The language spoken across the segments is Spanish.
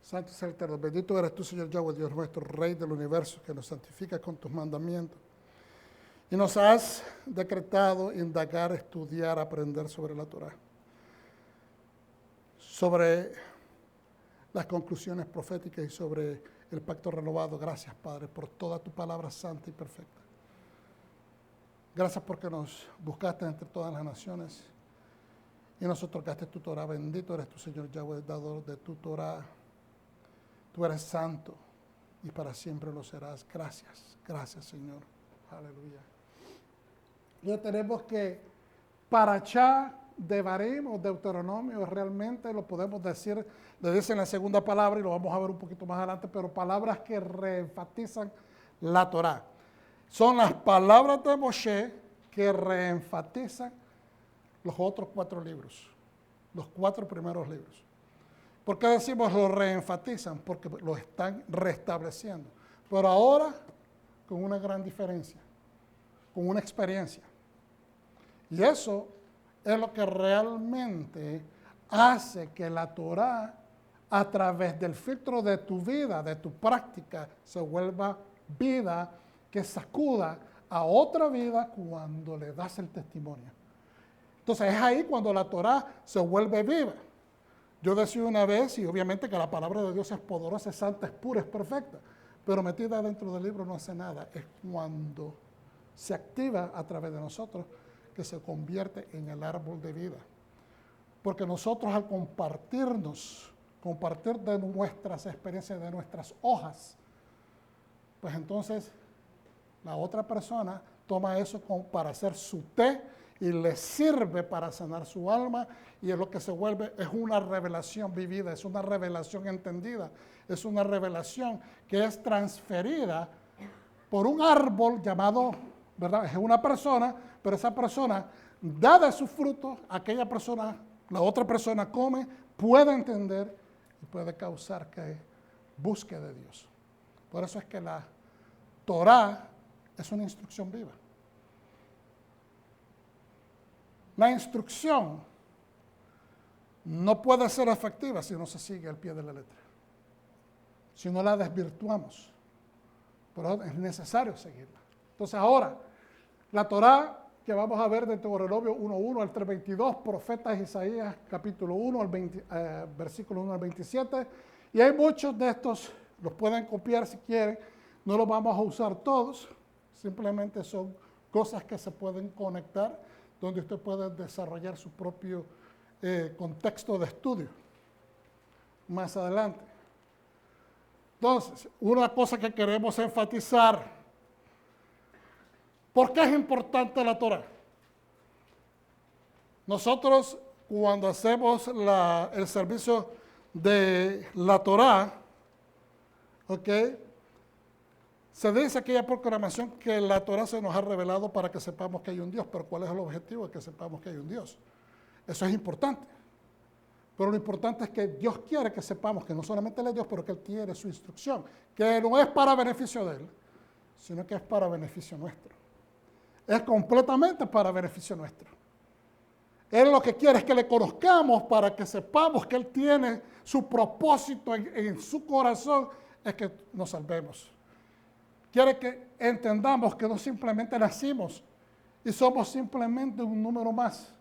Santo es el Eterno. Bendito eres tú, Señor Yahweh, Dios nuestro, Rey del universo, que nos santifica con tus mandamientos. Y nos has decretado indagar, estudiar, aprender sobre la Torah, sobre las conclusiones proféticas y sobre el pacto renovado. Gracias, Padre, por toda tu palabra santa y perfecta. Gracias porque nos buscaste entre todas las naciones y nos otorgaste tu Torah. Bendito eres tú, Señor Yahweh, dador de tu Torah. Tú eres santo y para siempre lo serás. Gracias, gracias, Señor. Aleluya. Ya tenemos que Parashá Devarim o Deuteronomio, realmente lo podemos decir, le dicen la segunda palabra y lo vamos a ver un poquito más adelante, pero palabras que reenfatizan la Torá. Son las palabras de Moshe que reenfatizan los otros 4 libros, los 4 primeros libros. ¿Por qué decimos lo reenfatizan? Porque lo están restableciendo. Pero ahora con una gran diferencia, con una experiencia. Y eso es lo que realmente hace que la Torá, a través del filtro de tu vida, de tu práctica, se vuelva vida que sacuda a otra vida cuando le das el testimonio. Entonces es ahí cuando la Torá se vuelve viva. Yo decía una vez, y obviamente que la palabra de Dios es poderosa, es santa, es pura, es perfecta, pero metida dentro del libro no hace nada. Es cuando se activa a través de nosotros que se convierte en el árbol de vida. Porque nosotros al compartir de nuestras experiencias, de nuestras hojas, pues entonces la otra persona toma eso para hacer su té y le sirve para sanar su alma, y es lo que se vuelve, es una revelación vivida, es una revelación entendida, es una revelación que es transferida por un árbol llamado, ¿verdad? Es una persona, pero esa persona da de su fruto, aquella persona, la otra persona come, puede entender y puede causar que busque de Dios. Por eso es que la Torá es una instrucción viva. La instrucción no puede ser efectiva si no se sigue al pie de la letra, si no la desvirtuamos, pero es necesario seguirla. Entonces ahora, la Torá que vamos a ver de Deuteronomio 1:1 al 3:22, Profetas Isaías capítulo 1, versículo 1 al 27, y hay muchos de estos, los pueden copiar si quieren, no los vamos a usar todos, simplemente son cosas que se pueden conectar, donde usted puede desarrollar su propio contexto de estudio más adelante. Entonces, una cosa que queremos enfatizar, ¿por qué es importante la Torá? Nosotros, cuando hacemos el servicio de la Torá, ¿ok? Se dice aquella proclamación que la Torá se nos ha revelado para que sepamos que hay un Dios, pero ¿cuál es el objetivo? Que sepamos que hay un Dios. Eso es importante. Pero lo importante es que Dios quiere que sepamos que no solamente Él es Dios, pero que Él tiene su instrucción, que no es para beneficio de Él, sino que es para beneficio nuestro. Es completamente para beneficio nuestro. Él lo que quiere es que le conozcamos para que sepamos que Él tiene su propósito en su corazón, es que nos salvemos. Quiere que entendamos que no simplemente nacimos y somos simplemente un número más,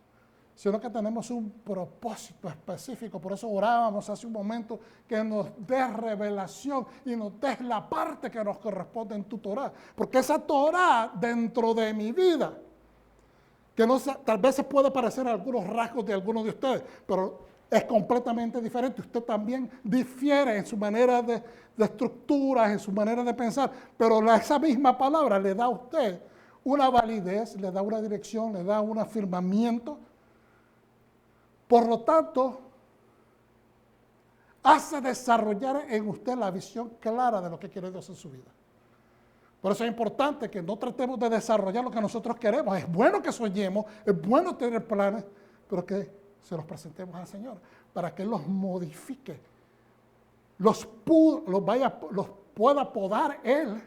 sino que tenemos un propósito específico. Por eso orábamos hace un momento que nos des revelación y nos des la parte que nos corresponde en tu Torá. Porque esa Torá dentro de mi vida, que no, tal vez se puede parecer a algunos rasgos de algunos de ustedes, pero es completamente diferente. Usted también difiere en su manera de estructuras, en su manera de pensar, pero esa misma palabra le da a usted una validez, le da una dirección, le da un afirmamiento. Por lo tanto, hace desarrollar en usted la visión clara de lo que quiere Dios en su vida. Por eso es importante que no tratemos de desarrollar lo que nosotros queremos. Es bueno que soñemos, es bueno tener planes, pero que se los presentemos al Señor para que Él los modifique, los pueda podar Él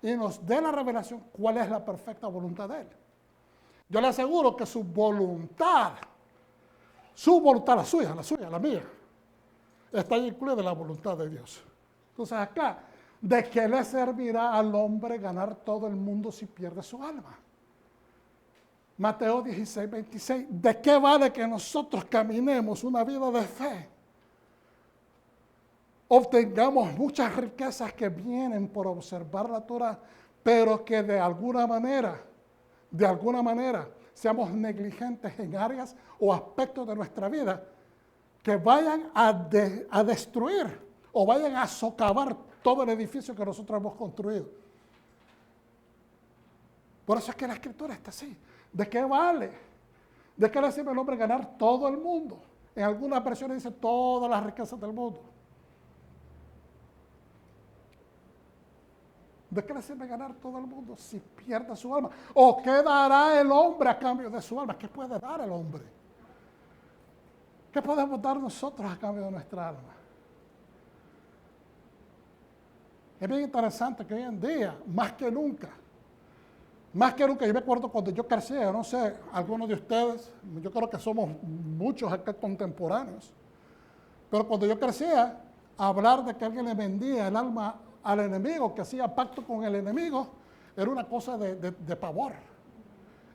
y nos dé la revelación cuál es la perfecta voluntad de Él. Yo le aseguro que su voluntad, la suya, la mía, Está incluida la voluntad de Dios. Entonces acá, ¿de qué le servirá al hombre ganar todo el mundo si pierde su alma? Mateo 16, 26. ¿De qué vale que nosotros caminemos una vida de fe? Obtengamos muchas riquezas que vienen por observar la Torah, pero que de alguna manera, seamos negligentes en áreas o aspectos de nuestra vida que vayan a destruir o vayan a socavar todo el edificio que nosotros hemos construido. Por eso es que la Escritura está así. ¿De qué vale? ¿De qué le sirve al hombre ganar todo el mundo? En algunas versiones dice todas las riquezas del mundo. ¿De qué le sirve ganar todo el mundo si pierde su alma? ¿O qué dará el hombre a cambio de su alma? ¿Qué puede dar el hombre? ¿Qué podemos dar nosotros a cambio de nuestra alma? Es bien interesante que hoy en día, más que nunca, yo me acuerdo cuando yo crecía, no sé, algunos de ustedes, yo creo que somos muchos acá contemporáneos, pero cuando yo crecía, hablar de que alguien le vendía el alma al enemigo, que hacía pacto con el enemigo, era una cosa de pavor,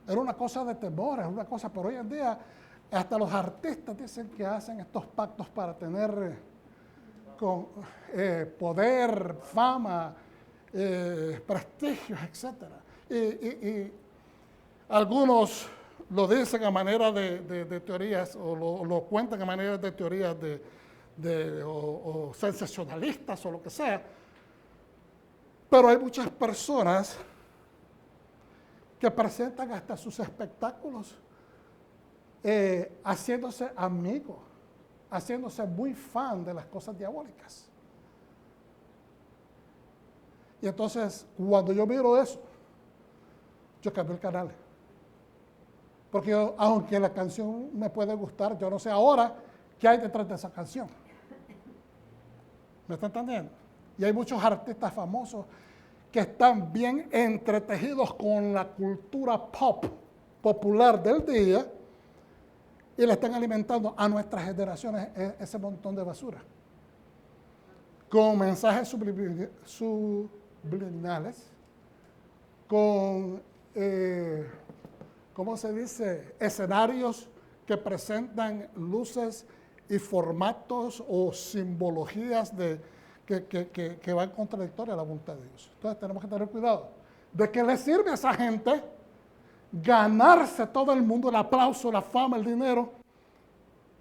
era una cosa de temor, era una cosa, pero hoy en día hasta los artistas dicen que hacen estos pactos para tener poder, fama, prestigios, etc. Y algunos lo dicen a manera de teorías o lo cuentan a manera de teorías o sensacionalistas o lo que sea. Pero hay muchas personas que presentan hasta sus espectáculos haciéndose amigos, haciéndose muy fan de las cosas diabólicas. Y entonces, cuando yo miro eso, yo cambio el canal. Porque aunque la canción me puede gustar, yo no sé ahora qué hay detrás de esa canción. ¿Me está entendiendo? Y hay muchos artistas famosos que están bien entretejidos con la cultura popular del día y le están alimentando a nuestras generaciones ese montón de basura. Con mensajes subliminales, con, ¿cómo se dice? Escenarios que presentan luces y formatos o simbologías que van contradictorias a la voluntad de Dios. Entonces tenemos que tener cuidado. ¿De qué le sirve a esa gente ganarse todo el mundo, el aplauso, la fama, el dinero?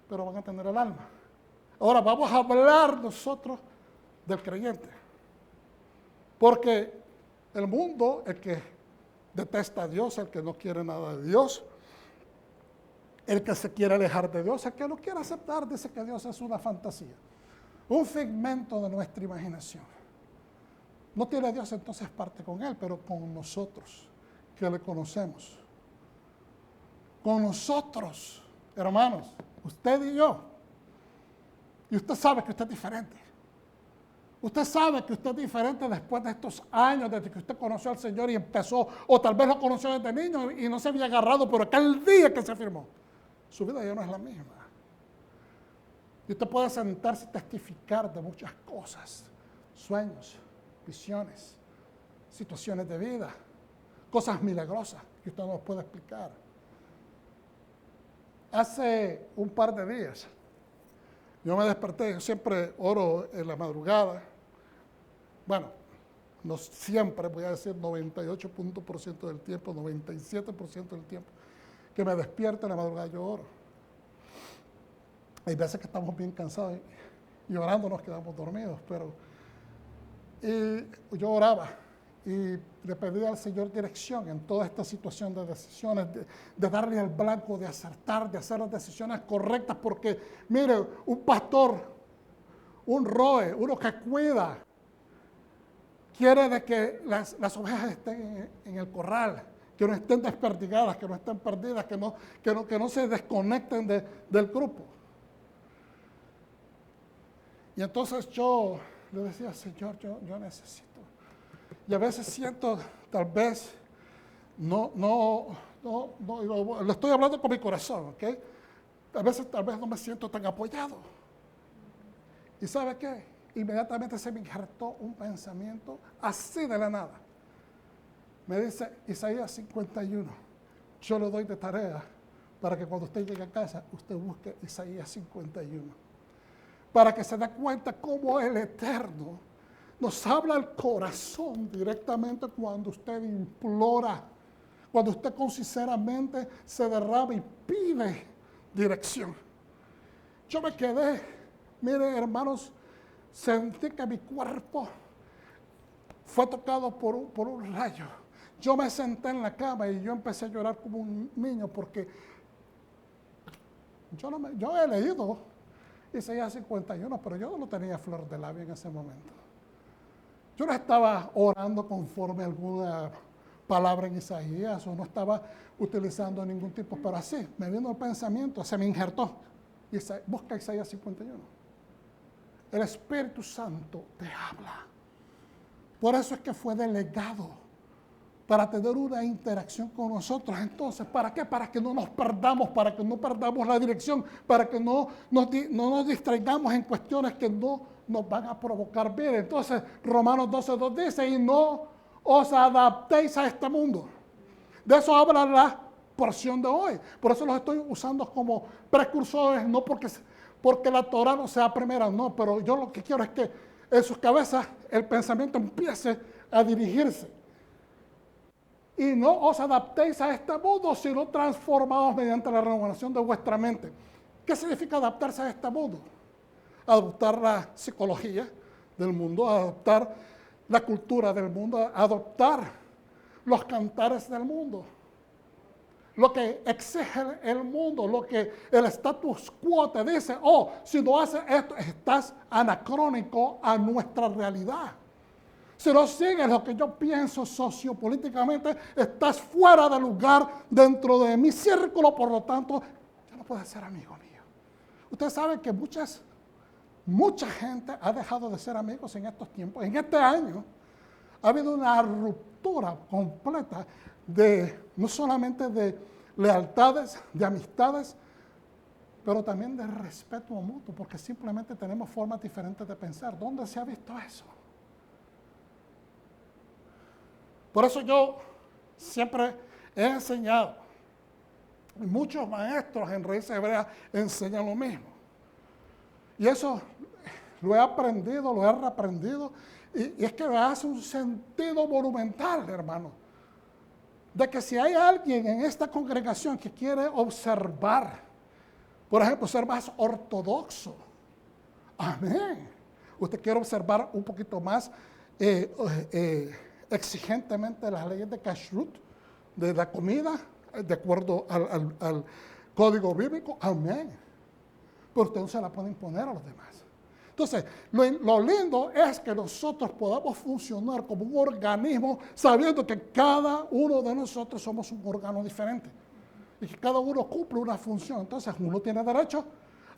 Pero van a tener el alma. Ahora vamos a hablar nosotros del creyente. Porque el mundo, el que detesta a Dios, el que no quiere nada de Dios, el que se quiere alejar de Dios, el que no quiere aceptar, dice que Dios es una fantasía, un figmento de nuestra imaginación. No tiene a Dios, entonces parte con Él, pero con nosotros, que le conocemos. Con nosotros, hermanos, usted y yo. Y usted sabe que usted es diferente. Usted sabe que usted es diferente después de estos años, desde que usted conoció al Señor y empezó, o tal vez lo conoció desde niño y no se había agarrado por aquel día que se firmó. Su vida ya no es la misma. Y usted puede sentarse y testificar de muchas cosas, sueños, visiones, situaciones de vida, cosas milagrosas que usted no nos puede explicar. Hace un par de días, yo me desperté, yo siempre oro en la madrugada. Bueno, no siempre, voy a decir 98% del tiempo, 97% del tiempo que me despierto en la madrugada yo oro. Hay veces que estamos bien cansados y orando nos quedamos dormidos, pero yo oraba y le pedía al Señor dirección en toda esta situación de decisiones, de darle el blanco, de acertar, de hacer las decisiones correctas, porque mire, un pastor, un roe, uno que cuida, quiere de que las ovejas estén en el corral, que no estén desperdigadas, que no estén perdidas, que no se desconecten del grupo. Y entonces yo le decía, Señor, yo necesito. Y a veces siento, tal vez, lo estoy hablando con mi corazón, ¿ok? A veces tal vez no me siento tan apoyado. ¿Y sabe qué? Inmediatamente se me injertó un pensamiento así de la nada. Me dice Isaías 51. Yo le doy de tarea para que cuando usted llegue a casa, usted busque Isaías 51. Para que se dé cuenta cómo el Eterno nos habla al corazón directamente cuando usted implora, cuando usted con sinceramente se derrama y pide dirección. Yo me quedé, miren hermanos, sentí que mi cuerpo fue tocado por un rayo. Yo me senté en la cama y yo empecé a llorar como un niño porque yo he leído Isaías 51, pero yo no lo tenía flor de labio en ese momento. Yo no estaba orando conforme a alguna palabra en Isaías o no estaba utilizando ningún tipo, pero así, me vino el pensamiento, se me injertó. Busca Isaías 51. El Espíritu Santo te habla. Por eso es que fue delegado para tener una interacción con nosotros. Entonces, ¿para qué? Para que no nos perdamos, para que no perdamos la dirección, para que no nos distraigamos en cuestiones que no nos van a provocar bien. Entonces, Romanos 12:2 dice, y no os adaptéis a este mundo. De eso habla la porción de hoy. Por eso los estoy usando como precursores, no porque la Torah no sea primera, no, pero yo lo que quiero es que en sus cabezas el pensamiento empiece a dirigirse. Y no os adaptéis a este mundo, sino transformados mediante la renovación de vuestra mente. ¿Qué significa adaptarse a este mundo? Adoptar la psicología del mundo, adoptar la cultura del mundo, adoptar los cantares del mundo. Lo que exige el mundo, lo que el status quo te dice, si no haces esto, estás anacrónico a nuestra realidad. Si no sigues lo que yo pienso sociopolíticamente, estás fuera de lugar dentro de mi círculo, por lo tanto, ya no puedes ser amigo mío. Ustedes saben que mucha gente ha dejado de ser amigos en estos tiempos. En este año ha habido una ruptura completa no solamente de lealtades, de amistades, pero también de respeto mutuo, porque simplemente tenemos formas diferentes de pensar. ¿Dónde se ha visto eso? Por eso yo siempre he enseñado, y muchos maestros en raíces hebreas enseñan lo mismo. Y eso lo he aprendido, lo he reaprendido, y es que me hace un sentido monumental, hermano, de que si hay alguien en esta congregación que quiere observar, por ejemplo, ser más ortodoxo, amén. Usted quiere observar un poquito más exigentemente las leyes de kashrut, de la comida, de acuerdo al código bíblico, amén. Pero usted no se la puede imponer a los demás. Entonces, lo lindo es que nosotros podamos funcionar como un organismo sabiendo que cada uno de nosotros somos un órgano diferente y que cada uno cumple una función. Entonces, uno tiene derecho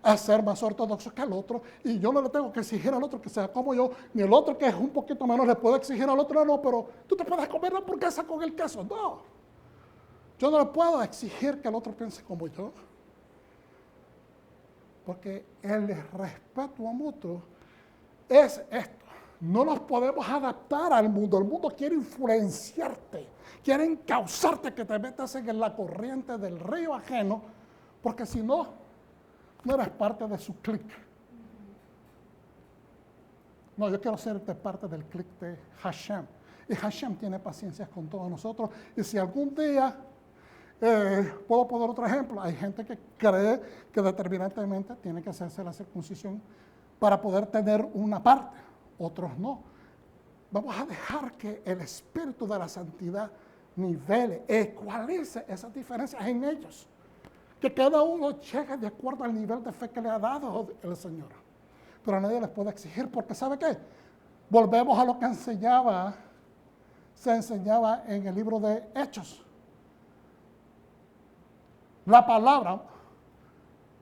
a ser más ortodoxo que el otro, y yo no le tengo que exigir al otro que sea como yo, ni el otro que es un poquito menos le puedo exigir al otro, no, pero tú te puedes comer la hamburguesa con el queso, no. Yo no le puedo exigir que el otro piense como yo, porque el respeto mutuo es esto. No nos podemos adaptar al mundo. El mundo quiere influenciarte, quiere encauzarte que te metas en la corriente del río ajeno, porque si no, no eres parte de su clic. No, yo quiero ser parte del clic de Hashem. Y Hashem tiene paciencia con todos nosotros. Y si algún día, puedo poner otro ejemplo, hay gente que cree que determinantemente tiene que hacerse la circuncisión para poder tener una parte, otros no. Vamos a dejar que el espíritu de la santidad nivele, ecualice esas diferencias en ellos. Que cada uno llegue de acuerdo al nivel de fe que le ha dado el Señor. Pero nadie les puede exigir, porque ¿sabe qué? Volvemos a lo que se enseñaba en el libro de Hechos. La palabra,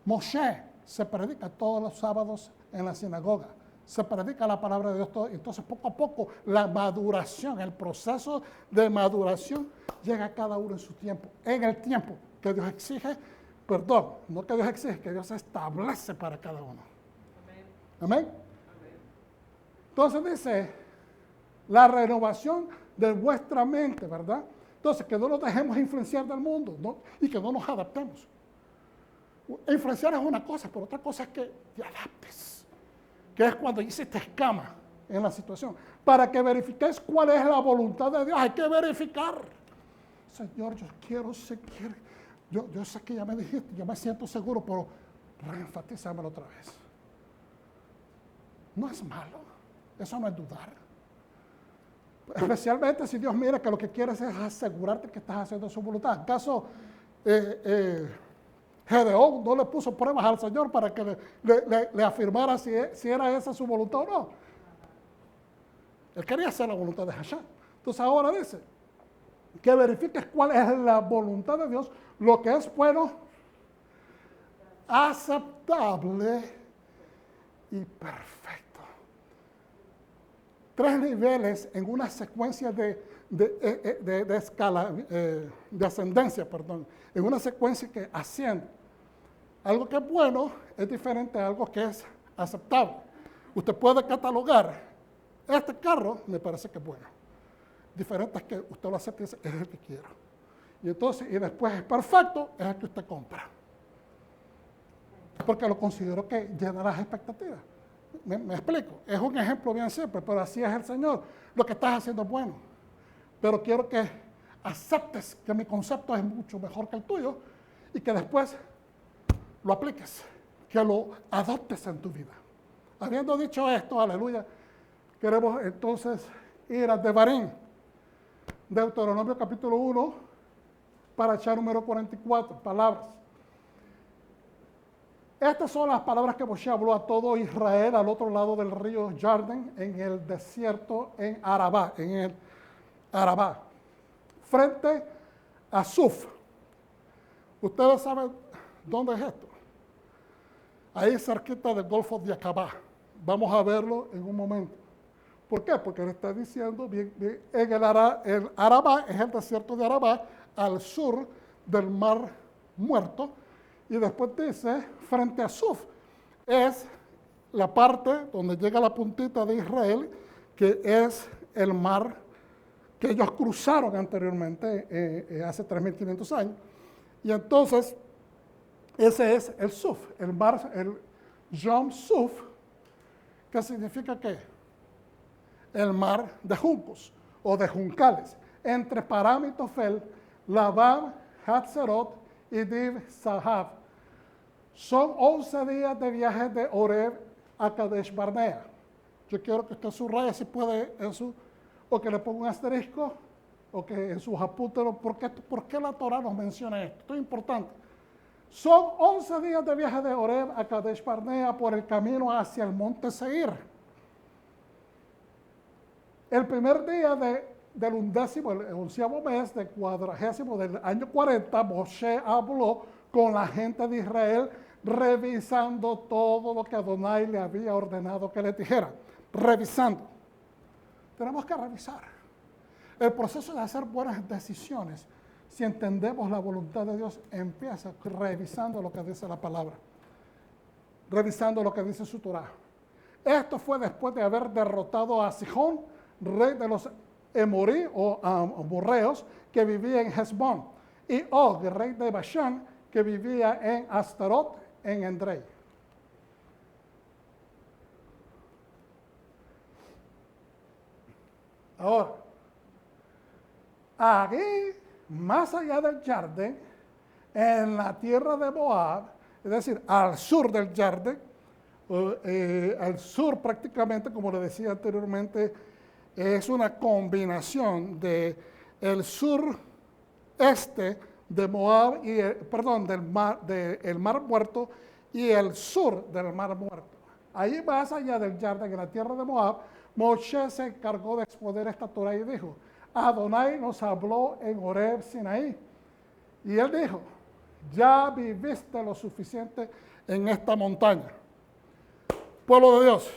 Moshe, se predica todos los sábados en la sinagoga. Se predica la palabra de Dios todo. Entonces, poco a poco, la maduración, el proceso de maduración, llega a cada uno en su tiempo. En el tiempo que Dios exige, no que Dios exige, que Dios establece para cada uno. Amén. Entonces dice, la renovación de vuestra mente, ¿verdad? Entonces, que no nos dejemos influenciar del mundo, ¿no? Y que no nos adaptemos. Influenciar es una cosa, pero otra cosa es que te adaptes, que es cuando dice te escama en la situación. Para que verifiques cuál es la voluntad de Dios, hay que verificar. Señor, yo quiero seguir. Yo sé que ya me dijiste, yo me siento seguro, pero reenfatízamelo otra vez. No es malo, eso no es dudar. Especialmente si Dios mira que lo que quieres es asegurarte que estás haciendo su voluntad. ¿Acaso Gedeón no le puso pruebas al Señor para que le afirmara si era esa su voluntad o no? Él quería hacer la voluntad de Hashem. Entonces ahora dice que verifiques cuál es la voluntad de Dios, lo que es bueno, aceptable y perfecto. 3 niveles en una secuencia de escala, de ascendencia, perdón, en una secuencia que asciende. Algo que es bueno es diferente a algo que es aceptable. Usted puede catalogar, este carro me parece que es bueno. Diferente es que usted lo acepte y dice, es el que quiero. Y entonces, y después es perfecto, es el que usted compra. Porque lo considero que llena las expectativas. Me explico, es un ejemplo bien simple, pero así es el Señor. Lo que estás haciendo es bueno, pero quiero que aceptes que mi concepto es mucho mejor que el tuyo y que después lo apliques, que lo adoptes en tu vida. Habiendo dicho esto, aleluya, queremos entonces ir a Devarim, Deuteronomio capítulo 1, para echar número 44, palabras. Estas son las palabras que Moshe habló a todo Israel al otro lado del río Jordán, en el desierto, en Arabá, frente a Suf. Ustedes saben dónde es esto. Ahí cerquita del Golfo de Aqaba. Vamos a verlo en un momento. ¿Por qué? Porque le está diciendo, en el Arabá, es el desierto de Arabá, al sur del Mar Muerto. Y después dice, frente a Suf, es la parte donde llega la puntita de Israel, que es el mar que ellos cruzaron anteriormente, hace 3.500 años. Y entonces, ese es el Suf, el mar, el Yom Suf, que significa ¿qué? El mar de juncos o de juncales, entre Param y Tofel, Labán, Hatzerot y Div Sahab. Son 11 días de viaje de Oreb a Kadesh Barnea. Yo quiero que usted subraye si puede o que le ponga un asterisco, o que en sus apuntes, ¿por qué la Torah nos menciona esto? Esto es importante. Son 11 días de viaje de Oreb a Kadesh Barnea por el camino hacia el monte Seir. El primer día del 11º mes del 40º del año 40, Moshe habló con la gente de Israel, revisando todo lo que Adonai le había ordenado que le dijera. Revisando. Tenemos que revisar. El proceso de hacer buenas decisiones, si entendemos la voluntad de Dios, empieza revisando lo que dice la palabra. Revisando lo que dice su Torah. Esto fue después de haber derrotado a Sihón, rey de los Emorí o amorreos, que vivía en Hezbón, y Og, rey de Bashán, que vivía en Astarot, en Endrei. Ahora, aquí, más allá del Jardín, en la tierra de Moab, es decir, al sur del Jardín, al sur prácticamente, como le decía anteriormente, es una combinación de el sureste de Moab y del Mar Muerto y el sur del Mar Muerto. Ahí más allá del Jardín, en la tierra de Moab, Moshe se encargó de exponer esta Torah y dijo, Adonai nos habló en Horeb Sinaí. Y él dijo, ya viviste lo suficiente en esta montaña. Pueblo de Dios,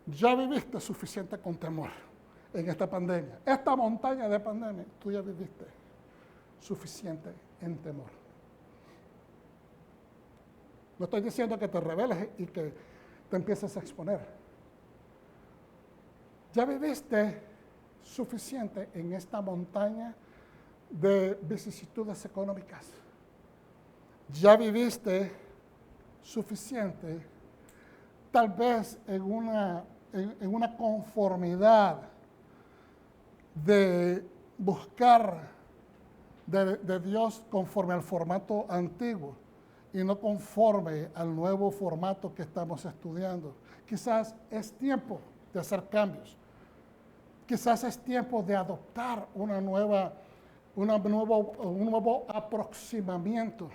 ya viviste suficiente con temor en esta pandemia. Esta montaña de pandemia, tú ya viviste suficiente en temor. No estoy diciendo que te rebeles y que te empieces a exponer. Ya viviste suficiente en esta montaña de vicisitudes económicas. Ya viviste suficiente, tal vez en una conformidad de buscar de Dios conforme al formato antiguo y no conforme al nuevo formato que estamos estudiando. Quizás es tiempo de hacer cambios. Quizás es tiempo de adoptar un nuevo aproximamiento,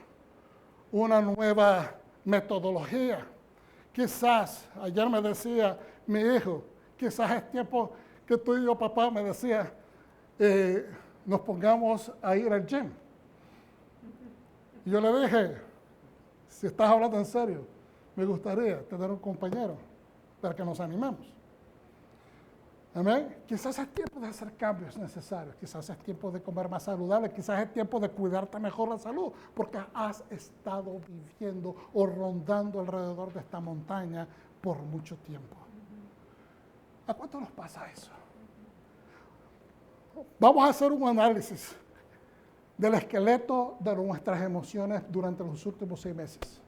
una nueva metodología. Quizás, ayer me decía mi hijo, quizás es tiempo que tú y yo, papá, me decía, nos pongamos a ir al gym. Y yo le dije, si estás hablando en serio, me gustaría tener un compañero para que nos animemos. Amén. Quizás es tiempo de hacer cambios necesarios, quizás es tiempo de comer más saludable, quizás es tiempo de cuidarte mejor la salud, porque has estado viviendo o rondando alrededor de esta montaña por mucho tiempo. ¿A cuánto nos pasa eso? Vamos a hacer un análisis del esqueleto de nuestras emociones durante los últimos 6 meses.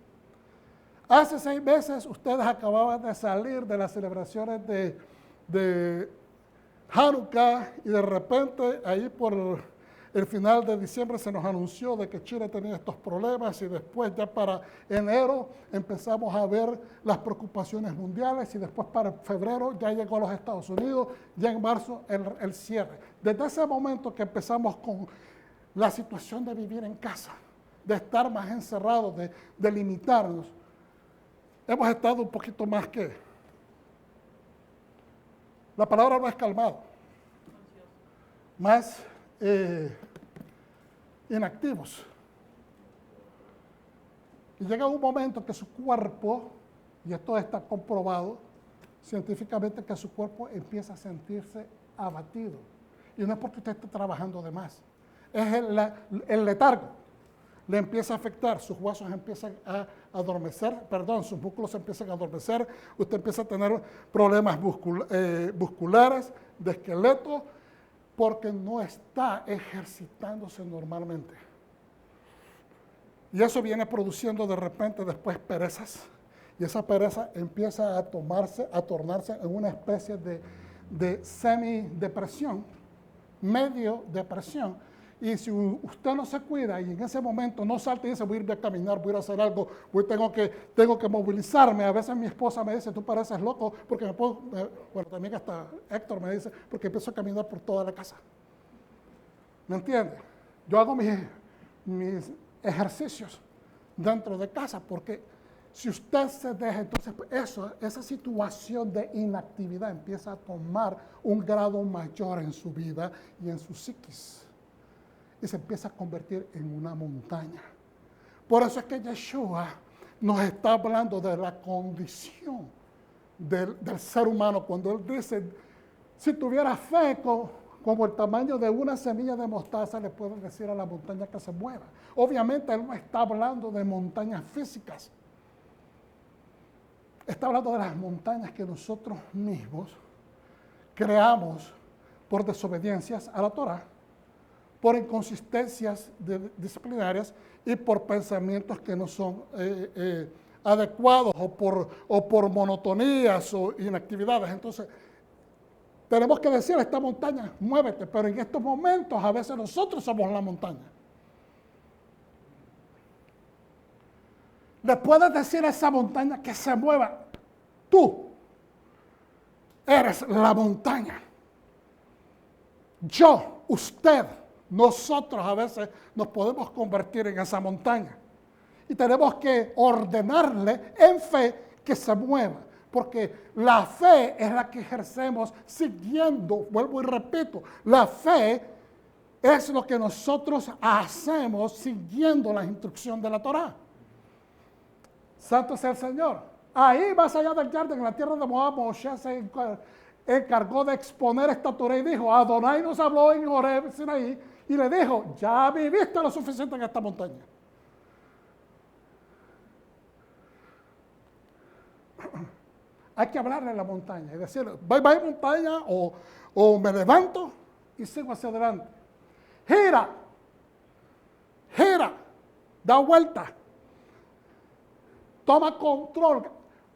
Hace 6 meses ustedes acababan de salir de las celebraciones de Hanukkah y de repente ahí por el final de diciembre se nos anunció de que Chile tenía estos problemas y después ya para enero empezamos a ver las preocupaciones mundiales y después para febrero ya llegó a los Estados Unidos, ya en marzo el cierre. Desde ese momento que empezamos con la situación de vivir en casa, de estar más encerrados, de limitarnos, hemos estado un poquito más que... La palabra no es calmado, más inactivos. Y llega un momento que su cuerpo, y esto está comprobado científicamente, que su cuerpo empieza a sentirse abatido. Y no es porque usted esté trabajando de más, es el letargo. Le empieza a afectar, sus huesos empiezan a adormecer, sus músculos empiezan a adormecer, usted empieza a tener problemas musculares, de esqueleto, porque no está ejercitándose normalmente. Y eso viene produciendo de repente después perezas, y esa pereza empieza a tornarse en una especie de semidepresión, medio depresión. Y si usted no se cuida y en ese momento no salta y dice, voy a ir a caminar, voy a ir a hacer algo, tengo que movilizarme. A veces mi esposa me dice, tú pareces loco, porque bueno, también hasta Héctor me dice, porque empiezo a caminar por toda la casa. ¿Me entiende? Yo hago mis ejercicios dentro de casa, porque si usted se deja, entonces esa situación de inactividad empieza a tomar un grado mayor en su vida y en su psiquis. Y se empieza a convertir en una montaña. Por eso es que Yeshua nos está hablando de la condición del ser humano, cuando él dice, si tuviera fe como el tamaño de una semilla de mostaza, le puede decir a la montaña que se mueva. Obviamente él no está hablando de montañas físicas, está hablando de las montañas que nosotros mismos creamos por desobediencias a la Torah, por inconsistencias disciplinarias y por pensamientos que no son adecuados o por monotonías o inactividades. Entonces, tenemos que decirle a esta montaña, muévete, pero en estos momentos a veces nosotros somos la montaña. Le puedes decir a esa montaña que se mueva. Tú eres la montaña. Yo, usted, nosotros a veces nos podemos convertir en esa montaña y tenemos que ordenarle en fe que se mueva, porque la fe es la que ejercemos siguiendo, vuelvo y repito, la fe es lo que nosotros hacemos siguiendo la instrucción de la Torá. Santo sea el Señor. Ahí más allá del Jardín, en la tierra de Moab, Moshe se encargó de exponer esta Torá y dijo, Adonai nos habló en Horeb, Sinaí, y le dijo, ya viviste lo suficiente en esta montaña. hay que hablarle a la montaña y decirle, bye bye montaña, o me levanto y sigo hacia adelante. Gira, da vuelta, toma control.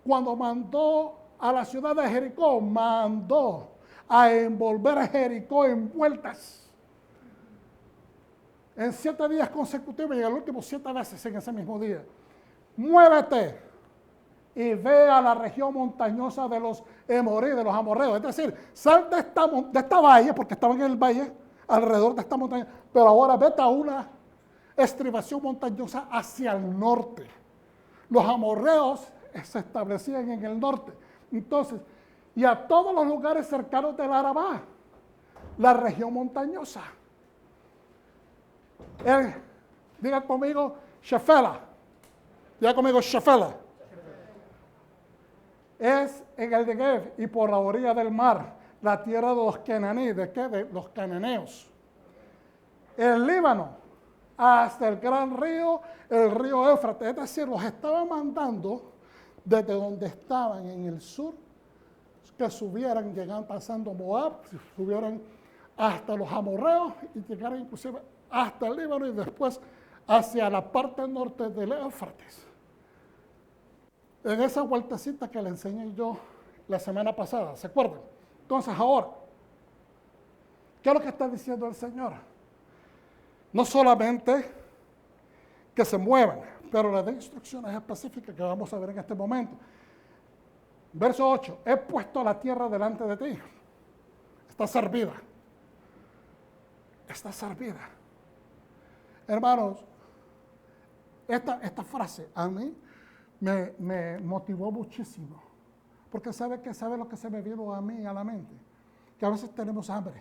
Cuando mandó a la ciudad de Jericó, mandó a envolver a Jericó en vueltas. En 7 días consecutivos y en el último 7 veces en ese mismo día. Muévete y ve a la región montañosa de los Emorí, de los amorreos. Es decir, sal de esta valle, porque estaban en el valle, alrededor de esta montaña, pero ahora vete a una estribación montañosa hacia el norte. Los amorreos se establecían en el norte. Entonces, y a todos los lugares cercanos del Arabá, la región montañosa. Diga conmigo, Shefela. Diga conmigo, Shefela. Es en el Negev y por la orilla del mar, la tierra de los cananíes. ¿De qué? De los cananeos. El Líbano, hasta el gran río, el río Éufrates. Es decir, los estaban mandando desde donde estaban en el sur, que subieran, llegaran pasando Moab, subieran hasta los amorreos y llegaran inclusive hasta el Líbano y después hacia la parte norte del Éufrates. En esa vueltecita que le enseñé yo la semana pasada, ¿se acuerdan? Entonces ahora, ¿qué es lo que está diciendo el Señor? No solamente que se muevan, pero le da instrucciones específicas que vamos a ver en este momento. Verso 8, he puesto la tierra delante de ti. Está servida. Está servida. Hermanos, esta frase a mí me motivó muchísimo. Porque sabe lo que se me vino a mí a la mente. Que a veces tenemos hambre.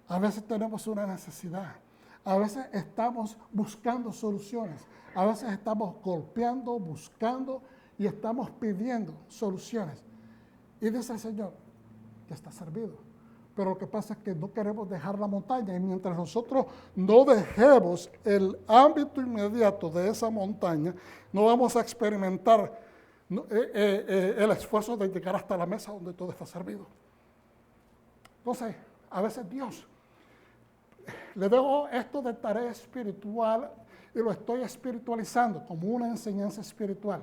A veces tenemos una necesidad. A veces estamos buscando soluciones. A veces estamos golpeando, buscando y estamos pidiendo soluciones. Y dice el Señor, que está servido. Pero lo que pasa es que no queremos dejar la montaña. Y mientras nosotros no dejemos el ámbito inmediato de esa montaña, no vamos a experimentar el esfuerzo de llegar hasta la mesa donde todo está servido. Entonces, a veces Dios, le dejo esto de tarea espiritual y lo estoy espiritualizando como una enseñanza espiritual.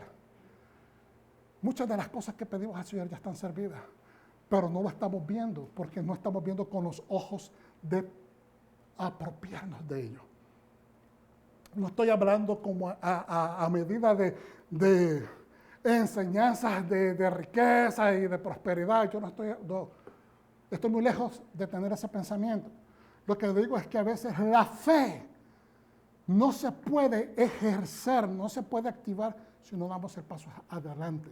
Muchas de las cosas que pedimos al Señor ya están servidas, pero no lo estamos viendo porque no estamos viendo con los ojos de apropiarnos de ello. No estoy hablando como a medida de enseñanzas de riqueza y de prosperidad. Yo estoy muy lejos de tener ese pensamiento. Lo que digo es que a veces la fe no se puede ejercer, no se puede activar si no damos el paso adelante.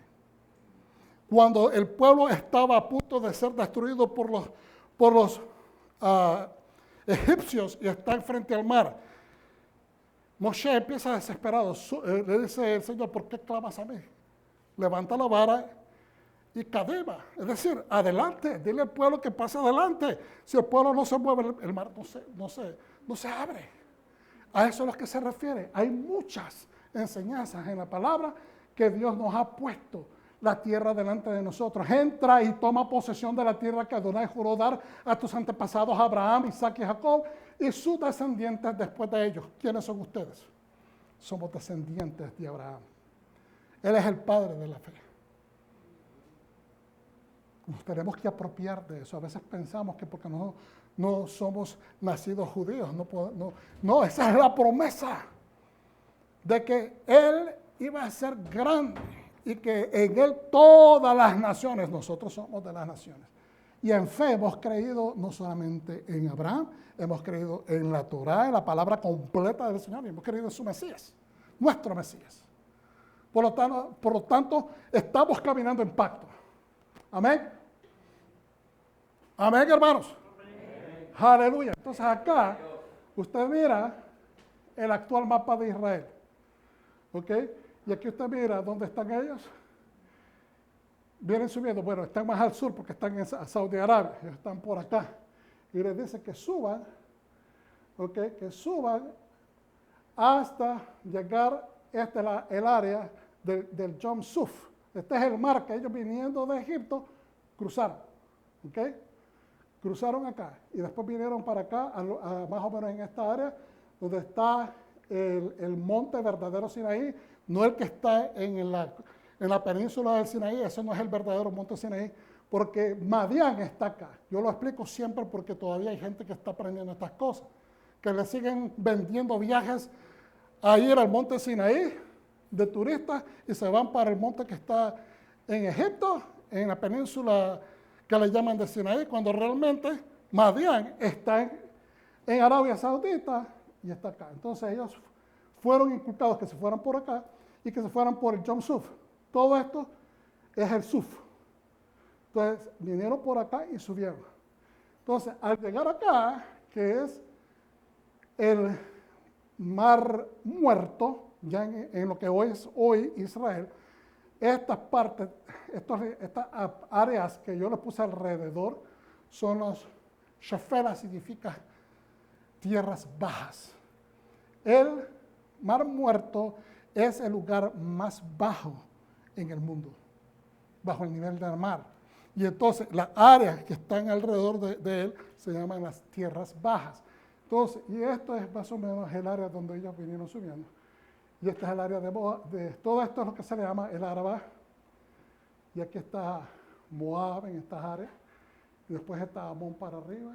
Cuando el pueblo estaba a punto de ser destruido por los egipcios y están frente al mar, Moshe empieza desesperado. Le dice el Señor, ¿por qué clamas a mí? Levanta la vara y cadena. Es decir, adelante, dile al pueblo que pase adelante. Si el pueblo no se mueve, el mar no se abre. A eso es a lo que se refiere. Hay muchas enseñanzas en la palabra que Dios nos ha puesto la tierra delante de nosotros. Entra y toma posesión de la tierra que Adonai juró dar a tus antepasados Abraham, Isaac y Jacob y sus descendientes después de ellos. ¿Quiénes son ustedes? Somos descendientes de Abraham. Él es el padre de la fe. Nos tenemos que apropiar de eso. A veces pensamos que porque no somos nacidos judíos, no, esa es la promesa de que Él iba a ser grande y que en Él todas las naciones, nosotros somos de las naciones. Y en fe hemos creído no solamente en Abraham, hemos creído en la Torá, en la palabra completa del Señor, y hemos creído en su Mesías, nuestro Mesías. Por lo tanto, estamos caminando en pacto. Amén. Amén, hermanos. Amén. Aleluya. Entonces acá, usted mira el actual mapa de Israel. ¿Ok? Y aquí usted mira dónde están ellos. Vienen subiendo. Bueno, están más al sur porque están en Saudi Arabia. Ellos están por acá. Y les dice que suban. ¿Ok? Que suban hasta llegar. Esta es el área del Yom Suf. Este es el mar que ellos viniendo de Egipto cruzaron. ¿Ok? Cruzaron acá y después vinieron para acá, más o menos en esta área, donde está el monte verdadero Sinaí, no el que está en la península del Sinaí, ese no es el verdadero monte Sinaí, porque Madián está acá. Yo lo explico siempre porque todavía hay gente que está aprendiendo estas cosas, que le siguen vendiendo viajes a ir al monte Sinaí de turistas y se van para el monte que está en Egipto, en la península que le llaman de Sinaí, cuando realmente Madián está en Arabia Saudita y está acá. Entonces ellos fueron inculcados que se fueran por acá y que se fueran por el Yom Suf. Todo esto es el Suf. Entonces vinieron por acá y subieron. Entonces al llegar acá, que es el Mar Muerto, ya en lo que hoy es Israel, estas partes, estas áreas que yo le puse alrededor son los Shefela, significa tierras bajas. El Mar Muerto es el lugar más bajo en el mundo, bajo el nivel del mar. Y entonces las áreas que están alrededor de él se llaman las tierras bajas. Entonces, y esto es más o menos el área donde ellos vinieron subiendo. Y este es el área de todo esto es lo que se le llama el Arabá. Y aquí está Moab en estas áreas. Y después está Amón para arriba.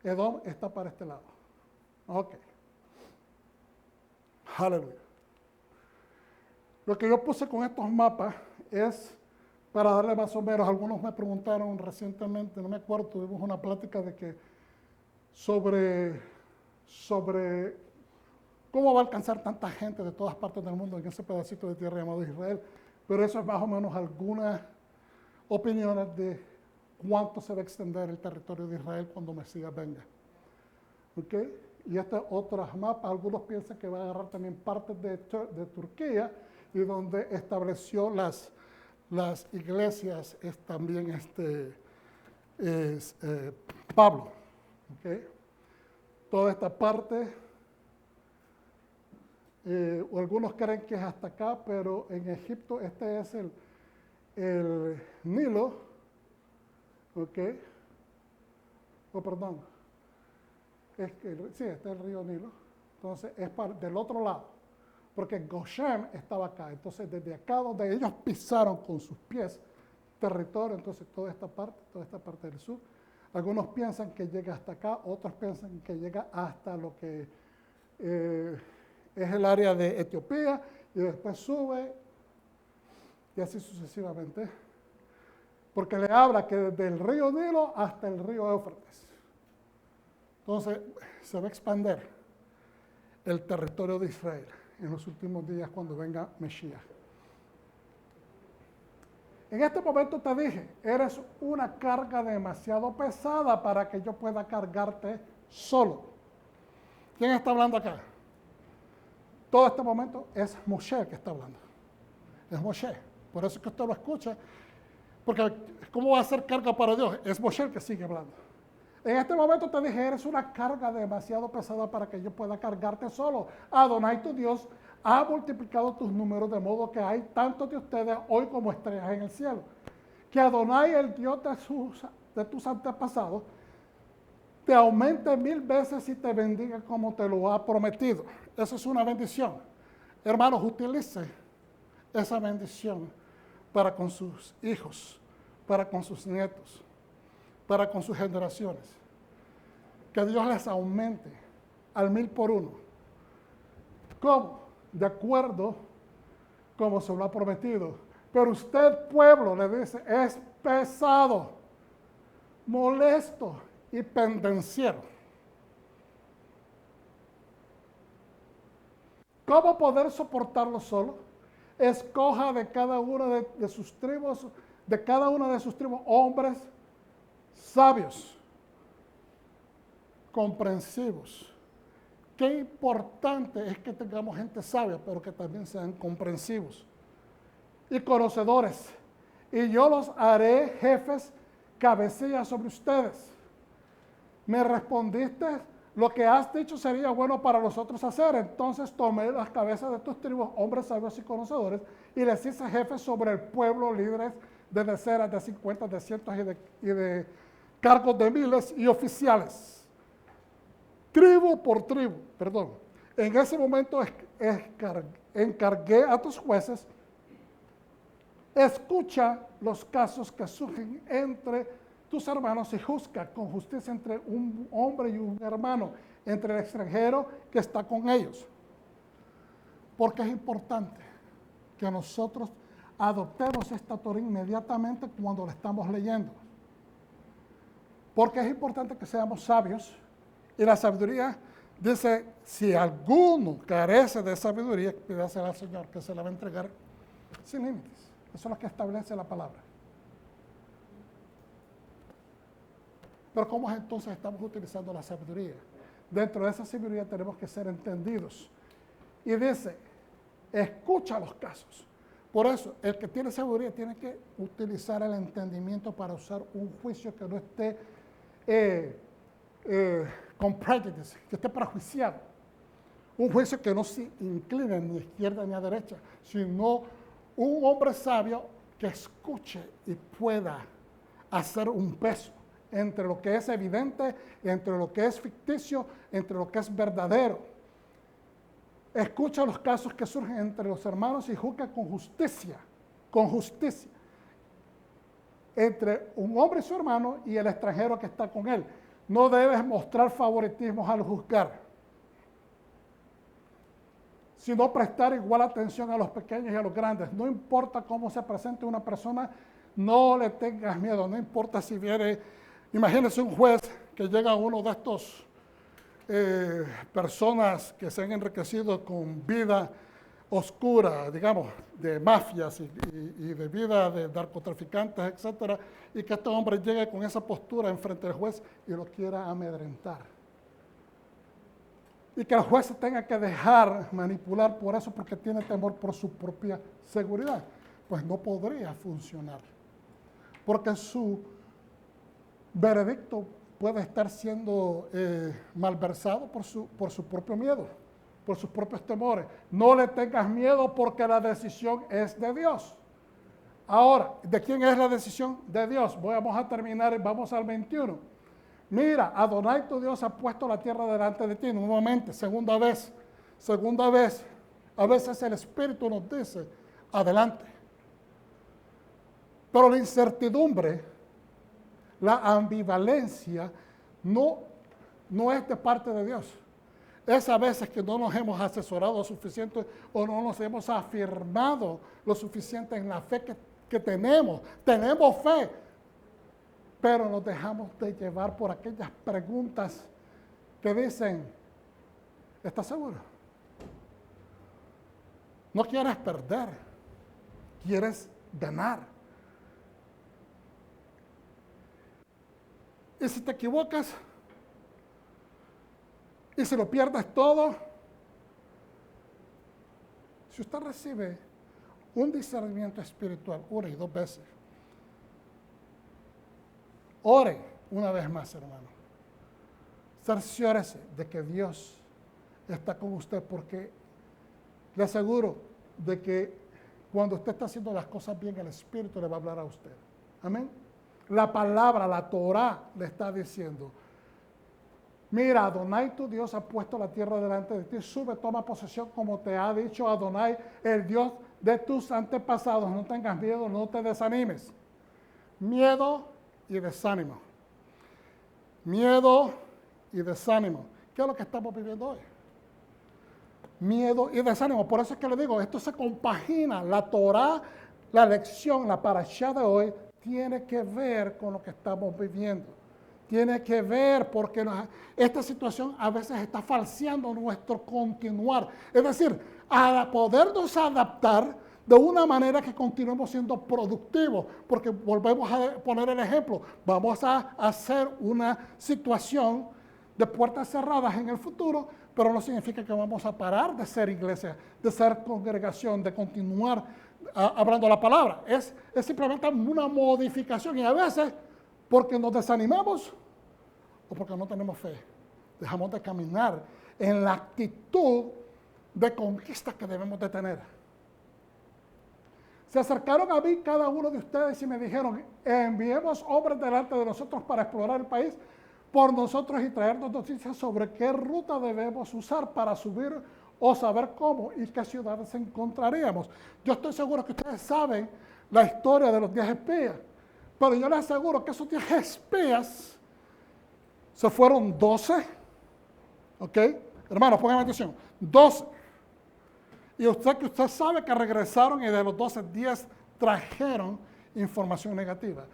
Edom está para este lado. Ok. Aleluya. Lo que yo puse con estos mapas es para darle más o menos, algunos me preguntaron recientemente, no me acuerdo, tuvimos una plática de que sobre cómo va a alcanzar tanta gente de todas partes del mundo en ese pedacito de tierra llamado Israel. Pero eso es más o menos algunas opiniones de cuánto se va a extender el territorio de Israel cuando Mesías venga. ¿Ok? Y estas otras mapas, algunos piensan que va a agarrar también partes de Turquía y donde estableció las iglesias es también Pablo. ¿Ok? Toda esta parte, o algunos creen que es hasta acá, pero en Egipto este es el Nilo, ¿ok? Oh, perdón, sí, este es el río Nilo, entonces es del otro lado, porque Goshen estaba acá, entonces desde acá donde ellos pisaron con sus pies territorio, entonces toda esta parte del sur, algunos piensan que llega hasta acá, otros piensan que llega hasta lo que es el área de Etiopía y después sube y así sucesivamente, porque le habla que desde el río Nilo hasta el río Éufrates. Entonces se va a expandir el territorio de Israel en los últimos días cuando venga Mesías. En este momento te dije, eres una carga demasiado pesada para que yo pueda cargarte solo. ¿Quién está hablando acá? Todo este momento es Moshe que está hablando. Es Moshe. Por eso es que usted lo escucha. Porque ¿cómo va a ser carga para Dios? Es Moshe el que sigue hablando. En este momento te dije, eres una carga demasiado pesada para que yo pueda cargarte solo. Adonai, tu Dios, ha multiplicado tus números de modo que hay tantos de ustedes hoy como estrellas en el cielo. Que Adonai, el Dios de tus antepasados, te aumente 1000 veces y te bendiga como te lo ha prometido. Eso es una bendición. Hermanos, utilice esa bendición para con sus hijos, para con sus nietos, para con sus generaciones. Que Dios les aumente al 1000 por uno. ¿Cómo? De acuerdo como se lo ha prometido. Pero usted, pueblo, le dice, es pesado, molesto y pendenciero. ¿Cómo poder soportarlo solo? Escoja de cada una de sus tribus, hombres sabios, comprensivos. Qué importante es que tengamos gente sabia, pero que también sean comprensivos y conocedores. Y yo los haré jefes, cabecillas sobre ustedes. Me respondiste, lo que has dicho sería bueno para nosotros hacer. Entonces tomé las cabezas de tus tribus, hombres sabios y conocedores, y les hice jefes sobre el pueblo, líderes de decenas, de 50, de cientos y de cargos de miles y oficiales. Tribu por tribu, perdón. En ese momento encargué a tus jueces, escucha los casos que surgen entre tus hermanos y juzga con justicia entre un hombre y un hermano, entre el extranjero que está con ellos. Porque es importante que nosotros adoptemos esta Torá inmediatamente cuando la estamos leyendo. Porque es importante que seamos sabios, y la sabiduría dice, si alguno carece de sabiduría, pídasela al Señor, que se la va a entregar sin límites. Eso es lo que establece la palabra. Pero ¿cómo entonces estamos utilizando la sabiduría? Dentro de esa sabiduría tenemos que ser entendidos. Y dice, escucha los casos. Por eso, el que tiene sabiduría tiene que utilizar el entendimiento para usar un juicio que no esté con prejudice, que esté prejuiciado. Un juicio que no se incline ni a izquierda ni a derecha, sino un hombre sabio que escuche y pueda hacer un peso entre lo que es evidente, entre lo que es ficticio, entre lo que es verdadero. Escucha los casos que surgen entre los hermanos y juzga con justicia, entre un hombre y su hermano y el extranjero que está con él. No debes mostrar favoritismos al juzgar, sino prestar igual atención a los pequeños y a los grandes. No importa cómo se presente una persona, no le tengas miedo, no importa si viene. Imagínense un juez que llega a uno de estos personas que se han enriquecido con vida oscura, digamos, de mafias y de vida de narcotraficantes, etcétera, y que este hombre llegue con esa postura enfrente del juez y lo quiera amedrentar. Y que el juez se tenga que dejar manipular por eso porque tiene temor por su propia seguridad. Pues no podría funcionar. Porque su veredicto puede estar siendo malversado por su propio miedo, por sus propios temores. No le tengas miedo porque la decisión es de Dios. Ahora, ¿de quién es la decisión? De Dios. Vamos a terminar, vamos al 21. Mira, Adonai tu Dios ha puesto la tierra delante de ti. Nuevamente, segunda vez. A veces el Espíritu nos dice, adelante. Pero la incertidumbre, la ambivalencia, no es de parte de Dios. Es a veces que no nos hemos asesorado suficiente o no nos hemos afirmado lo suficiente en la fe que tenemos. Tenemos fe, pero nos dejamos de llevar por aquellas preguntas que dicen, ¿estás seguro? No quieres perder, quieres ganar. Y si te equivocas, y si lo pierdes todo, si usted recibe un discernimiento espiritual una y dos veces, ore una vez más, hermano. Cerciórese de que Dios está con usted, porque le aseguro de que cuando usted está haciendo las cosas bien, el Espíritu le va a hablar a usted. Amén. La palabra, la Torá, le está diciendo, mira, Adonai tu Dios ha puesto la tierra delante de ti, sube, toma posesión como te ha dicho Adonai, el Dios de tus antepasados. No tengas miedo, no te desanimes. Miedo y desánimo. Miedo y desánimo. ¿Qué es lo que estamos viviendo hoy? Miedo y desánimo. Por eso es que le digo, esto se compagina. La Torá, la lección, la parashá de hoy, tiene que ver con lo que estamos viviendo. Tiene que ver porque esta situación a veces está falseando nuestro continuar. Es decir, a podernos adaptar de una manera que continuemos siendo productivos. Porque volvemos a poner el ejemplo. Vamos a hacer una situación de puertas cerradas en el futuro, pero no significa que vamos a parar de ser iglesia, de ser congregación, de continuar hablando la palabra. Es simplemente una modificación y a veces porque nos desanimamos o porque no tenemos fe dejamos de caminar en la actitud de conquista que debemos de tener. Se acercaron a mí cada uno de ustedes y me dijeron, enviemos hombres delante de nosotros para explorar el país por nosotros y traernos noticias sobre qué ruta debemos usar para subir o saber cómo y qué ciudades encontraríamos. Yo estoy seguro que ustedes saben la historia de los 10 espías, pero yo les aseguro que esos 10 espías se fueron 12, ¿ok? Hermanos, pongan atención, 12. Y usted sabe que regresaron y de los 12, 10 trajeron información negativa.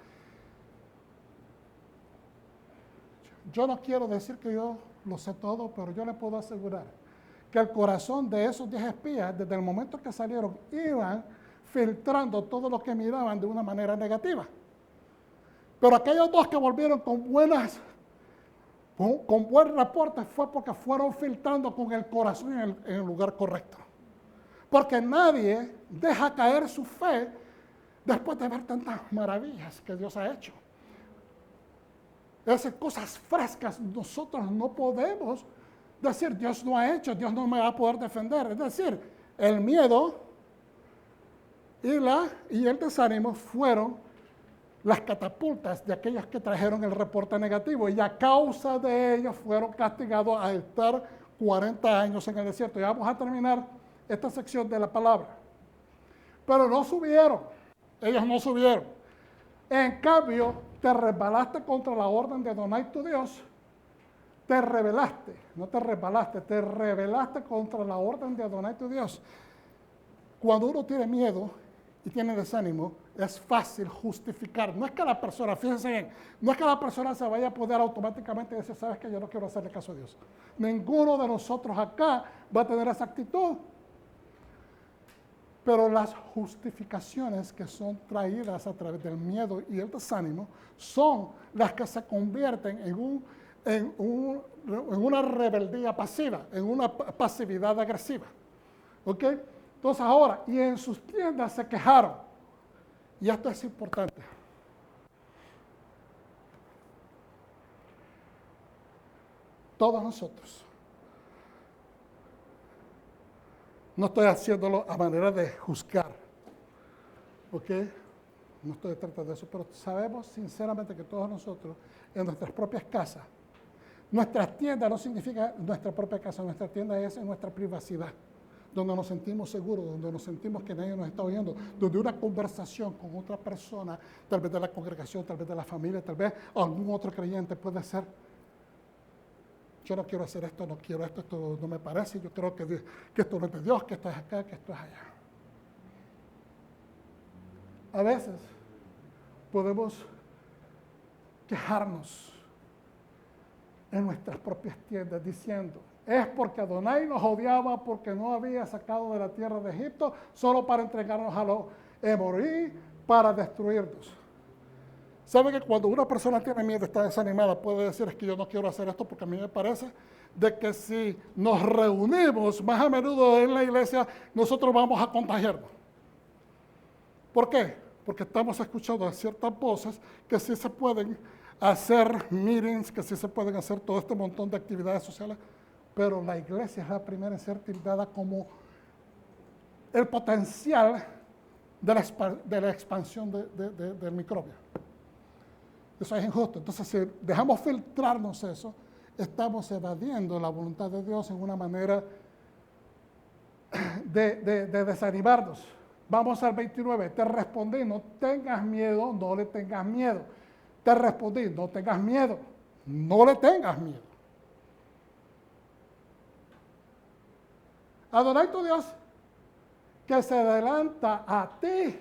Yo no quiero decir que yo lo sé todo, pero yo le puedo asegurar que el corazón de esos 10 espías, desde el momento que salieron, iban filtrando todo lo que miraban de una manera negativa. Pero aquellos dos que volvieron con buen reporte fue porque fueron filtrando con el corazón en el lugar correcto. Porque nadie deja caer su fe después de ver tantas maravillas que Dios ha hecho. Esas cosas frescas nosotros no podemos decir, Dios no ha hecho, Dios no me va a poder defender. Es decir, el miedo y el desánimo fueron las catapultas de aquellos que trajeron el reporte negativo y a causa de ellos fueron castigados a estar 40 años en el desierto. Ya vamos a terminar esta sección de la palabra. Pero no subieron, ellos no subieron. En cambio, te rebelaste contra la orden de Adonai tu Dios, te rebelaste, no te rebelaste, te rebelaste contra la orden de Adonai tu Dios. Cuando uno tiene miedo y tiene desánimo, es fácil justificar. No es que la persona, fíjense bien, no es que la persona se vaya a poder automáticamente decir, sabes que yo no quiero hacerle caso a Dios. Ninguno de nosotros acá va a tener esa actitud. Pero las justificaciones que son traídas a través del miedo y el desánimo son las que se convierten en una rebeldía pasiva, en una pasividad agresiva. ¿Ok? Entonces ahora, y en sus tiendas se quejaron. Y esto es importante. Todos nosotros. No estoy haciéndolo a manera de juzgar, ¿ok? No estoy tratando de eso, pero sabemos sinceramente que todos nosotros, en nuestras propias casas, nuestras tiendas no significa nuestra propia casa, nuestra tienda es en nuestra privacidad, donde nos sentimos seguros, donde nos sentimos que nadie nos está oyendo, donde una conversación con otra persona, tal vez de la congregación, tal vez de la familia, tal vez algún otro creyente puede ser, yo no quiero hacer esto, no quiero esto no me parece, yo creo que esto no es de Dios, que esto es acá, que esto es allá. A veces podemos quejarnos en nuestras propias tiendas diciendo, es porque Adonai nos odiaba porque no había sacado de la tierra de Egipto solo para entregarnos a los Emorí para destruirnos. ¿Sabe que cuando una persona tiene miedo, está desanimada, puede decir, es que yo no quiero hacer esto porque a mí me parece de que si nos reunimos más a menudo en la iglesia, nosotros vamos a contagiarnos? ¿Por qué? Porque estamos escuchando ciertas voces que sí se pueden hacer meetings, que sí se pueden hacer todo este montón de actividades sociales, pero la iglesia es la primera en ser tildada como el potencial de la expansión del microbio. Eso es injusto. Entonces, si dejamos filtrarnos eso, estamos evadiendo la voluntad de Dios en una manera de desanimarnos. Vamos al 29. Te respondí, no tengas miedo, no le tengas miedo. Te respondí, no tengas miedo, no le tengas miedo. Adonai tu Dios, que se adelanta a ti.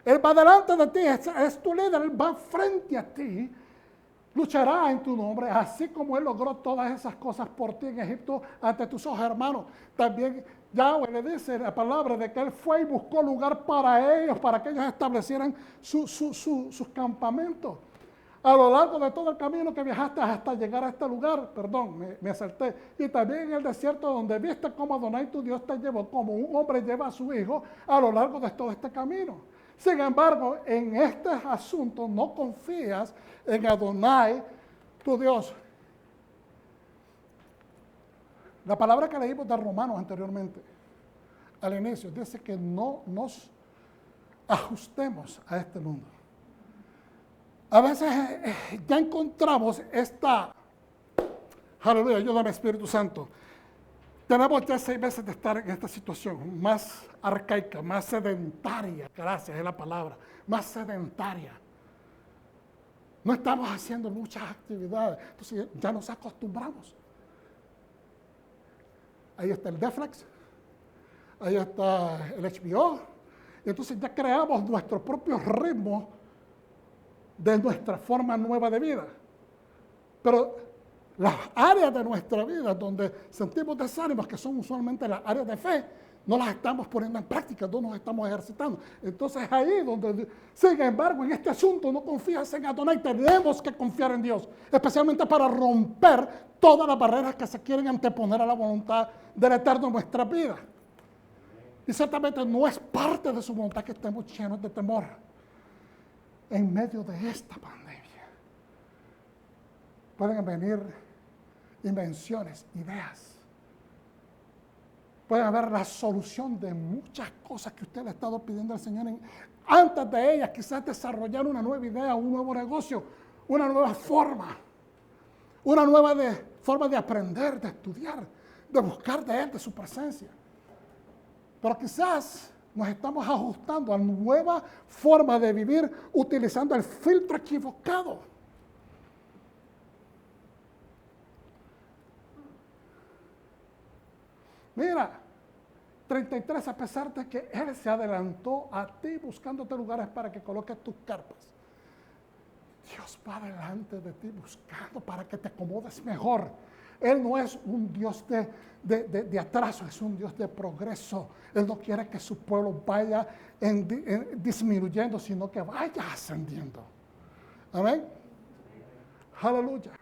Él va delante de ti, es tu líder, Él va frente a ti, luchará en tu nombre, así como Él logró todas esas cosas por ti en Egipto ante tus ojos, hermanos. También Yahweh le dice la palabra de que Él fue y buscó lugar para ellos, para que ellos establecieran sus campamentos. A lo largo de todo el camino que viajaste hasta llegar a este lugar, me salté, y también en el desierto donde viste cómo Adonai tu Dios te llevó, como un hombre lleva a su hijo a lo largo de todo este camino. Sin embargo, en este asunto no confías en Adonai, tu Dios. La palabra que leímos de Romanos anteriormente, al inicio, dice que no nos ajustemos a este mundo. A veces ya encontramos esta, aleluya, ayúdame Espíritu Santo. Tenemos ya 6 meses de estar en esta situación más arcaica, más sedentaria, gracias es la palabra, más sedentaria. No estamos haciendo muchas actividades, entonces ya nos acostumbramos. Ahí está el Netflix, ahí está el HBO, y entonces ya creamos nuestro propio ritmo de nuestra forma nueva de vida. Pero las áreas de nuestra vida donde sentimos desánimos, que son usualmente las áreas de fe, no las estamos poniendo en práctica, no nos estamos ejercitando. Entonces ahí donde, sin embargo, en este asunto no confías en Adonai, tenemos que confiar en Dios, especialmente para romper todas las barreras que se quieren anteponer a la voluntad del Eterno en nuestra vida. Y ciertamente no es parte de su voluntad que estemos llenos de temor en medio de esta pandemia. Pueden venir invenciones, ideas. Puede haber la solución de muchas cosas que usted le ha estado pidiendo al Señor. Antes de ellas, quizás desarrollar una nueva idea, un nuevo negocio, una nueva forma. Una nueva forma de aprender, de estudiar, de buscar de Él, de su presencia. Pero quizás nos estamos ajustando a nueva forma de vivir utilizando el filtro equivocado. Mira, 33, a pesar de que Él se adelantó a ti buscándote lugares para que coloques tus carpas. Dios va delante de ti buscando para que te acomodes mejor. Él no es un Dios de atraso, es un Dios de progreso. Él no quiere que su pueblo vaya disminuyendo, sino que vaya ascendiendo. Amén. Aleluya.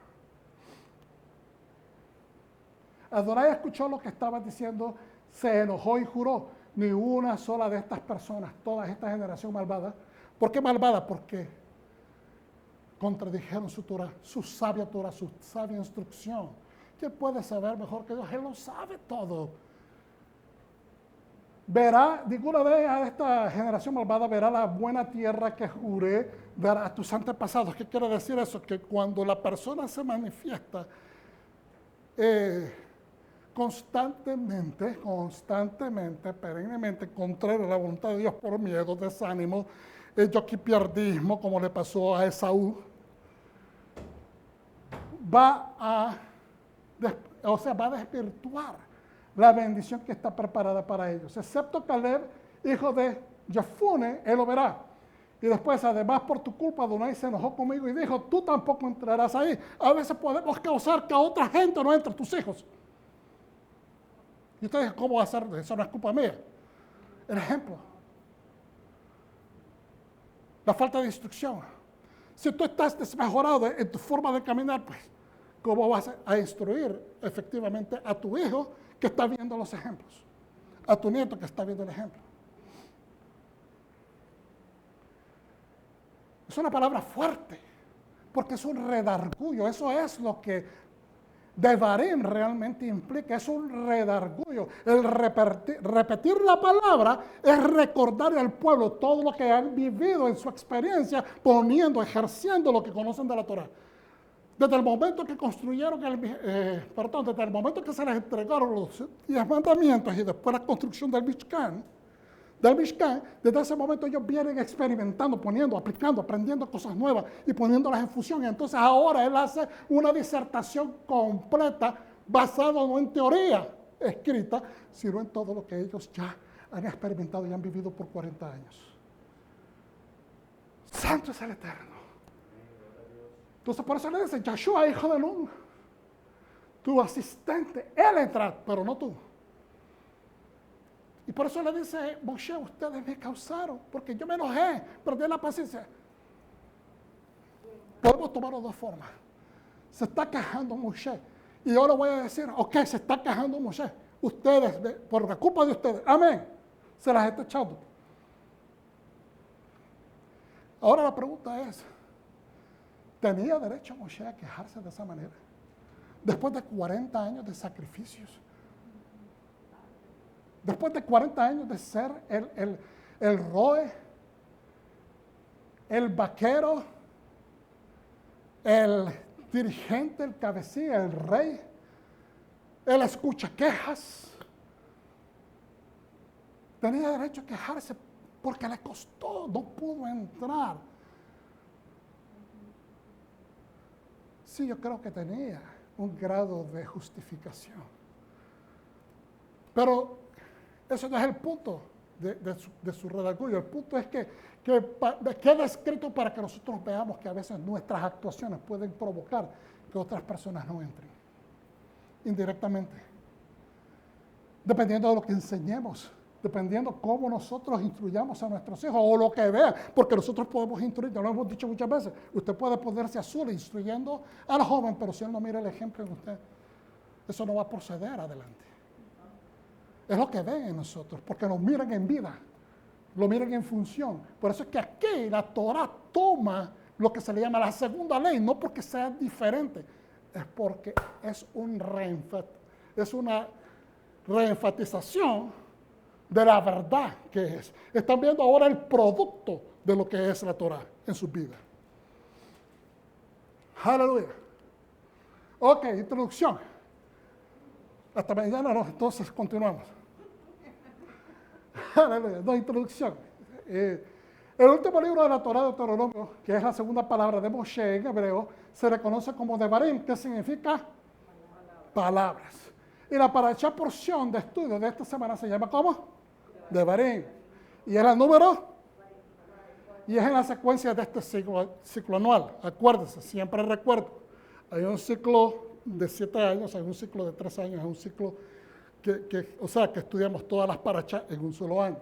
Adonai escuchó lo que estaba diciendo, se enojó y juró. Ni una sola de estas personas, toda esta generación malvada. ¿Por qué malvada? Porque contradijeron su Torah, su sabia Torah, su sabia instrucción. ¿Quién puede saber mejor que Dios? Él lo sabe todo. Verá, ninguna de ellas, de esta generación malvada, verá la buena tierra que juré dar a tus antepasados. ¿Qué quiere decir eso? Que cuando la persona se manifiesta constantemente, perennemente, contrario a la voluntad de Dios por miedo, desánimo, yoquipiardismo, como le pasó a Esaú, va a desvirtuar la bendición que está preparada para ellos. Excepto Caleb, hijo de Jefune, él lo verá. Y después, además, por tu culpa, Adonai se enojó conmigo y dijo, tú tampoco entrarás ahí. A veces podemos causar que a otra gente no entre, tus hijos. Y usted dice, ¿cómo va a ser? Eso no es culpa mía. El ejemplo. La falta de instrucción. Si tú estás desmejorado en tu forma de caminar, pues, ¿cómo vas a instruir efectivamente a tu hijo que está viendo los ejemplos? A tu nieto que está viendo el ejemplo. Es una palabra fuerte, porque es un redarguyo. Eso es lo que Devarim realmente implica, es un redarguyo. El repetir la palabra es recordar al pueblo todo lo que han vivido en su experiencia, ejerciendo lo que conocen de la Torah. Desde el momento que construyeron desde el momento que se les entregaron los 10 mandamientos y después la construcción del Mishkan, desde ese momento ellos vienen experimentando, aplicando, aprendiendo cosas nuevas y poniéndolas en función. Y entonces ahora él hace una disertación completa basada no en teoría escrita, sino en todo lo que ellos ya han experimentado y han vivido por 40 años. Santo es el Eterno. Entonces por eso le dice, Yahshua, hijo de Nun, tu asistente, él entra, pero no tú. Y por eso le dice, Moshe, ustedes me causaron, porque yo me enojé, perdí la paciencia. Podemos tomarlo de dos formas. Se está quejando Moshe. Y yo le voy a decir, ok, se está quejando Moshe. Ustedes, por la culpa de ustedes, amén, se las está echando. Ahora la pregunta es, ¿tenía derecho Moshe a quejarse de esa manera? después de 40 años de sacrificios. Después de 40 años de ser el roe, el vaquero, el dirigente, el cabecilla, el rey, el escucha quejas. Tenía derecho a quejarse porque le costó, no pudo entrar. Sí, yo creo que tenía un grado de justificación. Pero eso no es el punto de su redarguyo. El punto es que queda escrito para que nosotros veamos que a veces nuestras actuaciones pueden provocar que otras personas no entren. Indirectamente. Dependiendo de lo que enseñemos. Dependiendo cómo nosotros instruyamos a nuestros hijos o lo que vean, porque nosotros podemos instruir, ya lo hemos dicho muchas veces, usted puede ponerse azul instruyendo al joven, pero si él no mira el ejemplo en usted, eso no va a proceder adelante. Es lo que ven en nosotros, porque nos miran en vida, lo miran en función. Por eso es que aquí la Torah toma lo que se le llama la segunda ley, no porque sea diferente, es porque es una reenfatización de la verdad que es. Están viendo ahora el producto de lo que es la Torah en sus vidas. Aleluya. Ok, introducción. Hasta mañana, no, entonces continuamos. Aleluya, no, introducción. El último libro de la Torah de Deuteronomio, que es la segunda palabra de Moshe en hebreo, se reconoce como Devarim, que significa palabras. Y la parashá porción de estudio de esta semana se llama ¿cómo? Devarim. Y es el número. Y es en la secuencia de este ciclo anual. Acuérdense, siempre recuerdo. Hay un ciclo de 7 años, hay un ciclo de 3 años, hay un ciclo que estudiamos todas las parashá en un solo año.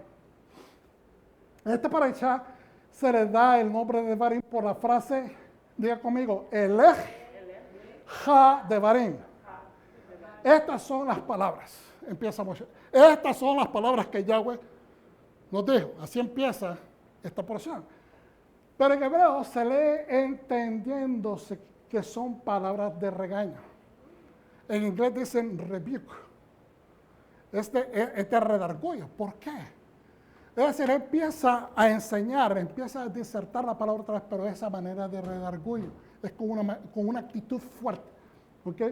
En esta parashá se le da el nombre de Devarim por la frase, diga conmigo, Elej Ha Devarim. Estas son las palabras, empieza Moshe. Estas son las palabras que Yahweh nos dijo. Así empieza esta porción. Pero en hebreo se lee entendiéndose que son palabras de regaño. En inglés dicen rebuke. Este redarguyo. ¿Por qué? Es decir, empieza a enseñar, empieza a disertar la palabra otra vez, pero de esa manera de redarguyo. Es con una actitud fuerte. ¿Ok?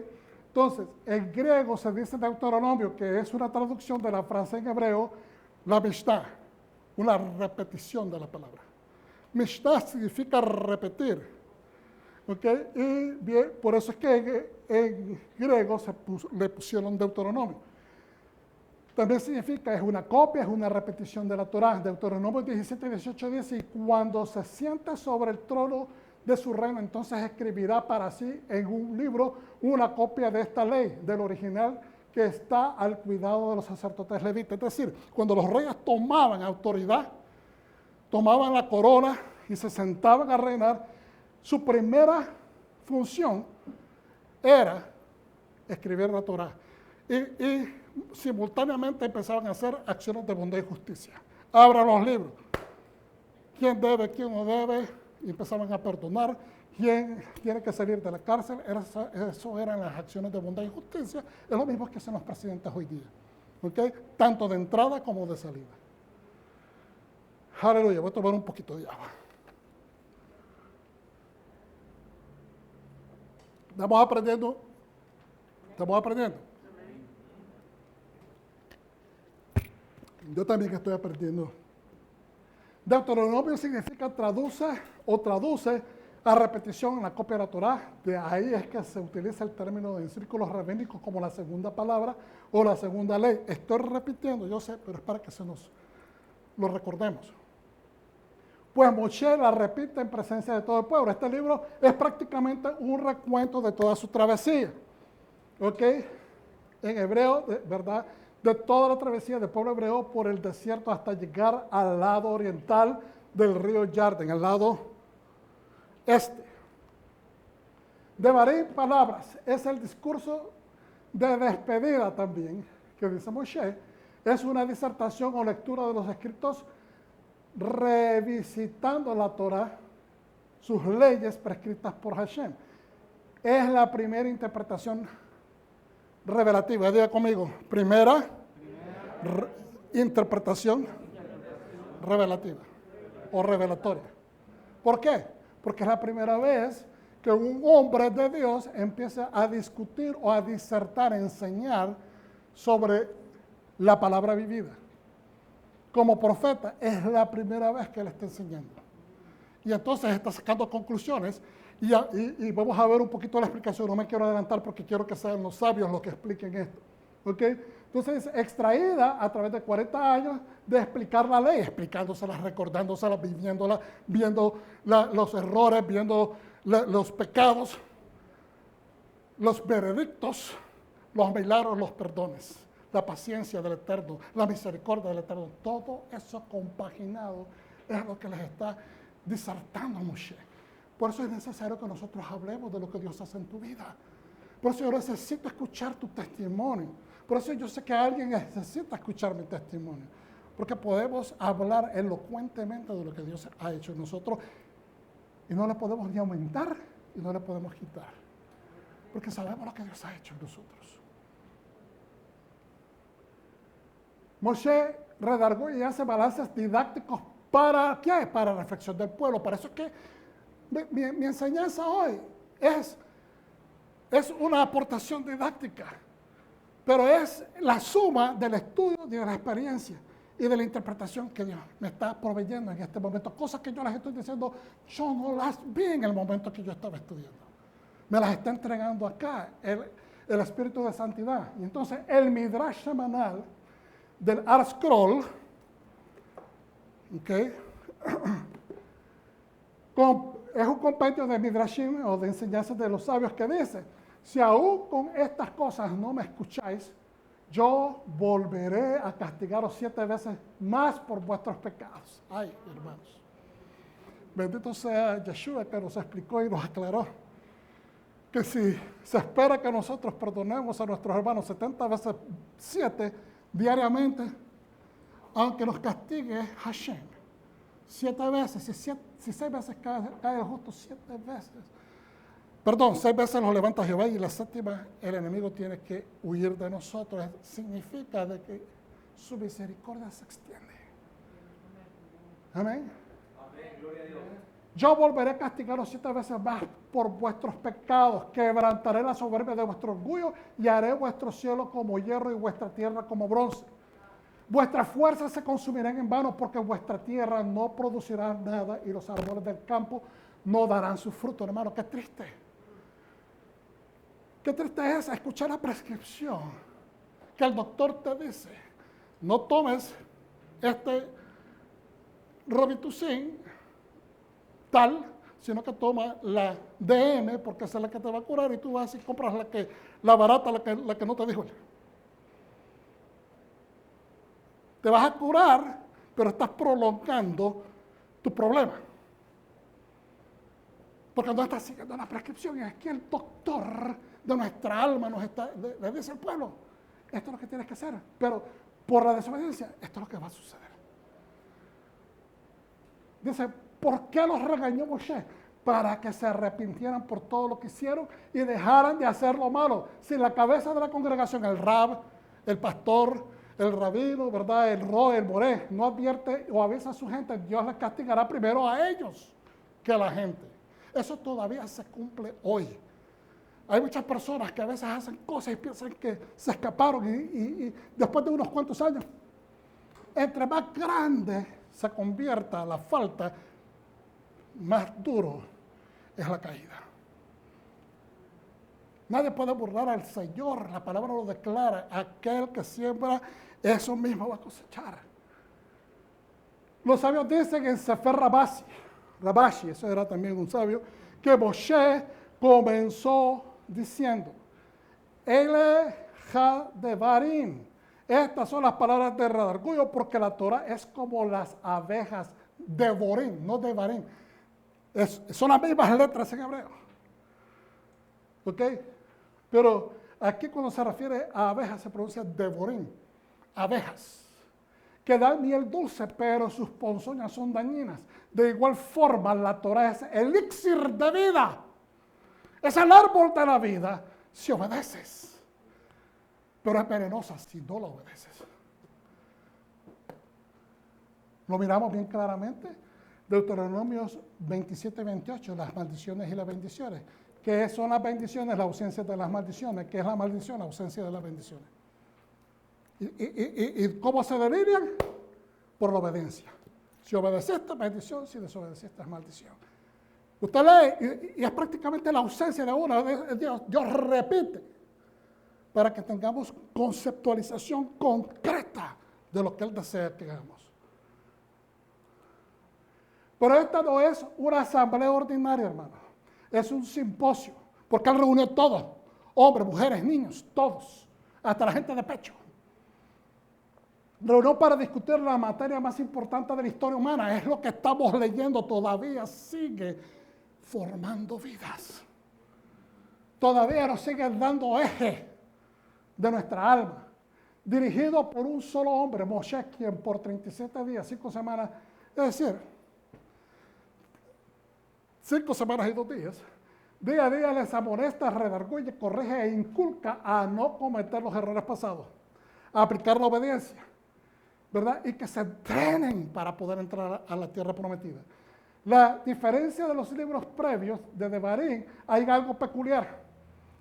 Entonces, en griego se dice Deuteronomio, que es una traducción de la frase en hebreo, la Mishnah, una repetición de la palabra. Mishnah significa repetir. ¿Ok? Y bien, por eso es que en griego le pusieron Deuteronomio. También significa, es una copia, es una repetición de la Torah. Deuteronomio 17, 18 dice, y cuando se siente sobre el trono de su reino, entonces escribirá para sí en un libro una copia de esta ley, del original que está al cuidado de los sacerdotes levitas. Es decir, cuando los reyes tomaban autoridad, tomaban la corona y se sentaban a reinar, su primera función era escribir la Torah. Y simultáneamente empezaban a hacer acciones de bondad y justicia. Abran los libros. ¿Quién debe, quién no debe? Y empezaban a perdonar. ¿Quién tiene que salir de la cárcel? Eso eran las acciones de bondad y justicia. Es lo mismo que hacen los presidentes hoy día. ¿Okay? Tanto de entrada como de salida. Aleluya. Voy a tomar un poquito de agua. Estamos aprendiendo. Estamos aprendiendo. Yo también estoy aprendiendo. Deuteronomio significa traduce a repetición en la copia de la Torah. De ahí es que se utiliza el término en círculos rabínicos como la segunda palabra o la segunda ley. Estoy repitiendo, yo sé, pero es para que se nos lo recordemos. Pues Moshe la repite en presencia de todo el pueblo. Este libro es prácticamente un recuento de toda su travesía. ¿Ok? En hebreo, ¿verdad? De toda la travesía del pueblo hebreo por el desierto hasta llegar al lado oriental del río Jordán, al lado este. Devarim, palabras, es el discurso de despedida también, que dice Moshe. Es una disertación o lectura de los escritos revisitando la Torah, sus leyes prescritas por Hashem. es la primera interpretación revelativa. Diga conmigo, primera interpretación revelativa o revelatoria. ¿Por qué? Porque es la primera vez que un hombre de Dios empieza a discutir o a disertar, a enseñar sobre la palabra vivida. Como profeta, es la primera vez que él está enseñando. Y entonces está sacando conclusiones y vamos a ver un poquito la explicación. No me quiero adelantar porque quiero que sean los sabios los que expliquen esto. ¿Ok? Entonces, extraída a través de 40 años de explicar la ley, explicándosela, recordándosela, viviéndola, viendo los errores, viendo los pecados, los veredictos, los milagros, los perdones, la paciencia del Eterno, la misericordia del Eterno. Todo eso compaginado es lo que les está disertando Moshe. Por eso es necesario que nosotros hablemos de lo que Dios hace en tu vida. Por eso yo necesito escuchar tu testimonio. Por eso yo sé que alguien necesita escuchar mi testimonio. Porque podemos hablar elocuentemente de lo que Dios ha hecho en nosotros y no le podemos ni aumentar y no le podemos quitar. Porque sabemos lo que Dios ha hecho en nosotros. Moshe redargó y hace balances didácticos. ¿Para qué? Para la reflexión del pueblo. Para eso es que mi enseñanza hoy es una aportación didáctica, pero es la suma del estudio, de la experiencia y de la interpretación que Dios me está proveyendo en este momento. Cosas que yo las estoy diciendo, yo no las vi en el momento que yo estaba estudiando. Me las está entregando acá el Espíritu de Santidad. Y entonces el Midrash semanal del Art Scroll, ¿okay? Es un compendio de Midrashim o de enseñanzas de los sabios que dice, si aún con estas cosas no me escucháis, yo volveré a castigaros 7 veces más por vuestros pecados. Ay, hermanos. Bendito sea Yeshua que nos explicó y nos aclaró que si se espera que nosotros perdonemos a nuestros hermanos 70 veces 7 diariamente, aunque nos castigue Hashem 7 veces, si 6 veces cae el justo, 7 veces. Perdón, 6 veces nos levanta Jehová y la 7ª el enemigo tiene que huir de nosotros. Significa de que su misericordia se extiende. Amén. Amén, gloria a Dios. Yo volveré a castigaros 7 veces más por vuestros pecados, quebrantaré la soberbia de vuestro orgullo y haré vuestro cielo como hierro y vuestra tierra como bronce. Vuestras fuerzas se consumirán en vano porque vuestra tierra no producirá nada y los árboles del campo no darán su fruto. Hermano, qué triste. Qué triste es escuchar la prescripción que el doctor te dice, no tomes este Robitussin tal, sino que toma la DM porque esa es la que te va a curar y tú vas y compras la barata, la que no te dijo él. Te vas a curar, pero estás prolongando tu problema. Porque no estás siguiendo la prescripción. Y es que el doctor de nuestra alma le dice al pueblo, esto es lo que tienes que hacer. Pero por la desobediencia, esto es lo que va a suceder. Dice, ¿por qué los regañó Moshe? Para que se arrepintieran por todo lo que hicieron y dejaran de hacer lo malo. Si la cabeza de la congregación, el rab, el pastor, el rabino, ¿verdad? El roe, el moré, no advierte o avisa a su gente, Dios les castigará primero a ellos que a la gente. Eso todavía se cumple hoy. Hay muchas personas que a veces hacen cosas y piensan que se escaparon y después de unos cuantos años, entre más grande se convierta la falta, más duro es la caída. Nadie puede burlar al Señor, la palabra lo declara, aquel que siembra, eso mismo va a cosechar. Los sabios dicen en Sefer Rabashi, eso era también un sabio, que Moshe comenzó diciendo, Ele Devarim. Estas son las palabras de redarguyo porque la Torah es como las abejas, Devorim, no Devarim. Son las mismas letras en hebreo. ¿Ok? Pero aquí cuando se refiere a abejas se pronuncia Devorim, abejas, que dan miel dulce, pero sus ponzoñas son dañinas. De igual forma, la Torah es elixir de vida. Es el árbol de la vida si obedeces. Pero es venenosa si no la obedeces. Lo miramos bien claramente. Deuteronomios 27 y 28, las maldiciones y las bendiciones. ¿Qué son las bendiciones? La ausencia de las maldiciones. ¿Qué es la maldición? La ausencia de las bendiciones. ¿Y cómo se derivan? Por la obediencia. Si obedeciste, bendición. Si desobedeciste, es maldición. Usted lee y es prácticamente la ausencia de una. Dios repite para que tengamos conceptualización concreta de lo que Él desea que hagamos. Pero esta no es una asamblea ordinaria, hermano. Es un simposio, porque Él reunió todos, hombres, mujeres, niños, todos, hasta la gente de pecho. Reunió para discutir la materia más importante de la historia humana. Es lo que estamos leyendo, todavía sigue formando vidas. Todavía nos sigue dando eje de nuestra alma. Dirigido por un solo hombre, Moshe, quien por 37 días, 5 semanas, es decir, 5 semanas y 2 días, día a día les amonesta, redarguye, corrige e inculca a no cometer los errores pasados, a aplicar la obediencia, ¿verdad? Y que se entrenen para poder entrar a la tierra prometida. La diferencia de los libros previos de Devarim, hay algo peculiar,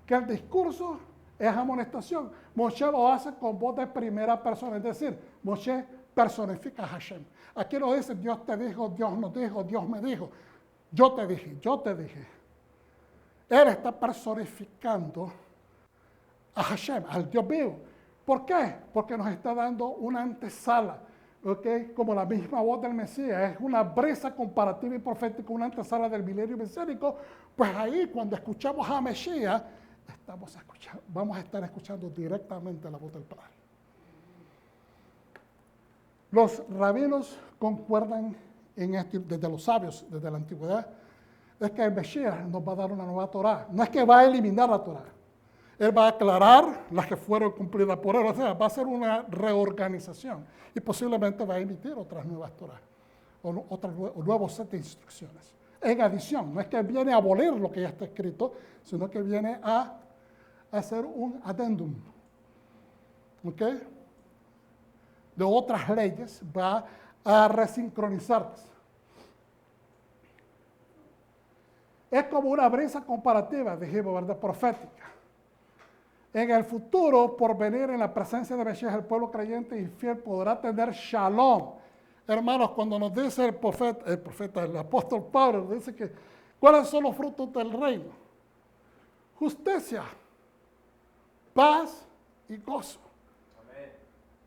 que el discurso es amonestación. Moshe lo hace con voz de primera persona, es decir, Moshe personifica a Hashem. Aquí no dice Dios te dijo, Dios nos dijo, Dios me dijo. Yo te dije, yo te dije. Él está personificando a Hashem, al Dios vivo. ¿Por qué? Porque nos está dando una antesala, ¿okay? Como la misma voz del Mesías, es una brisa comparativa y profética, una antesala del milenio mesiánico. Pues ahí, cuando escuchamos a Mesías, vamos a estar escuchando directamente la voz del Padre. Los rabinos concuerdan en esto, desde los sabios, desde la antigüedad, es que el Mesías nos va a dar una nueva Torá. No es que va a eliminar la Torá. Él va a aclarar las que fueron cumplidas por él. O sea, va a hacer una reorganización y posiblemente va a emitir otras nuevas Torás o nuevos set de instrucciones. En adición, no es que viene a abolir lo que ya está escrito, sino que viene a hacer un addendum. ¿Ok? De otras leyes, va a resincronizarlas. Es como una brisa comparativa, dijimos, ¿verdad? Profética. En el futuro, por venir en la presencia de Mesías, el pueblo creyente y fiel podrá tener shalom. Hermanos, cuando nos dice el apóstol Pablo, dice que, ¿cuáles son los frutos del reino? Justicia, paz y gozo.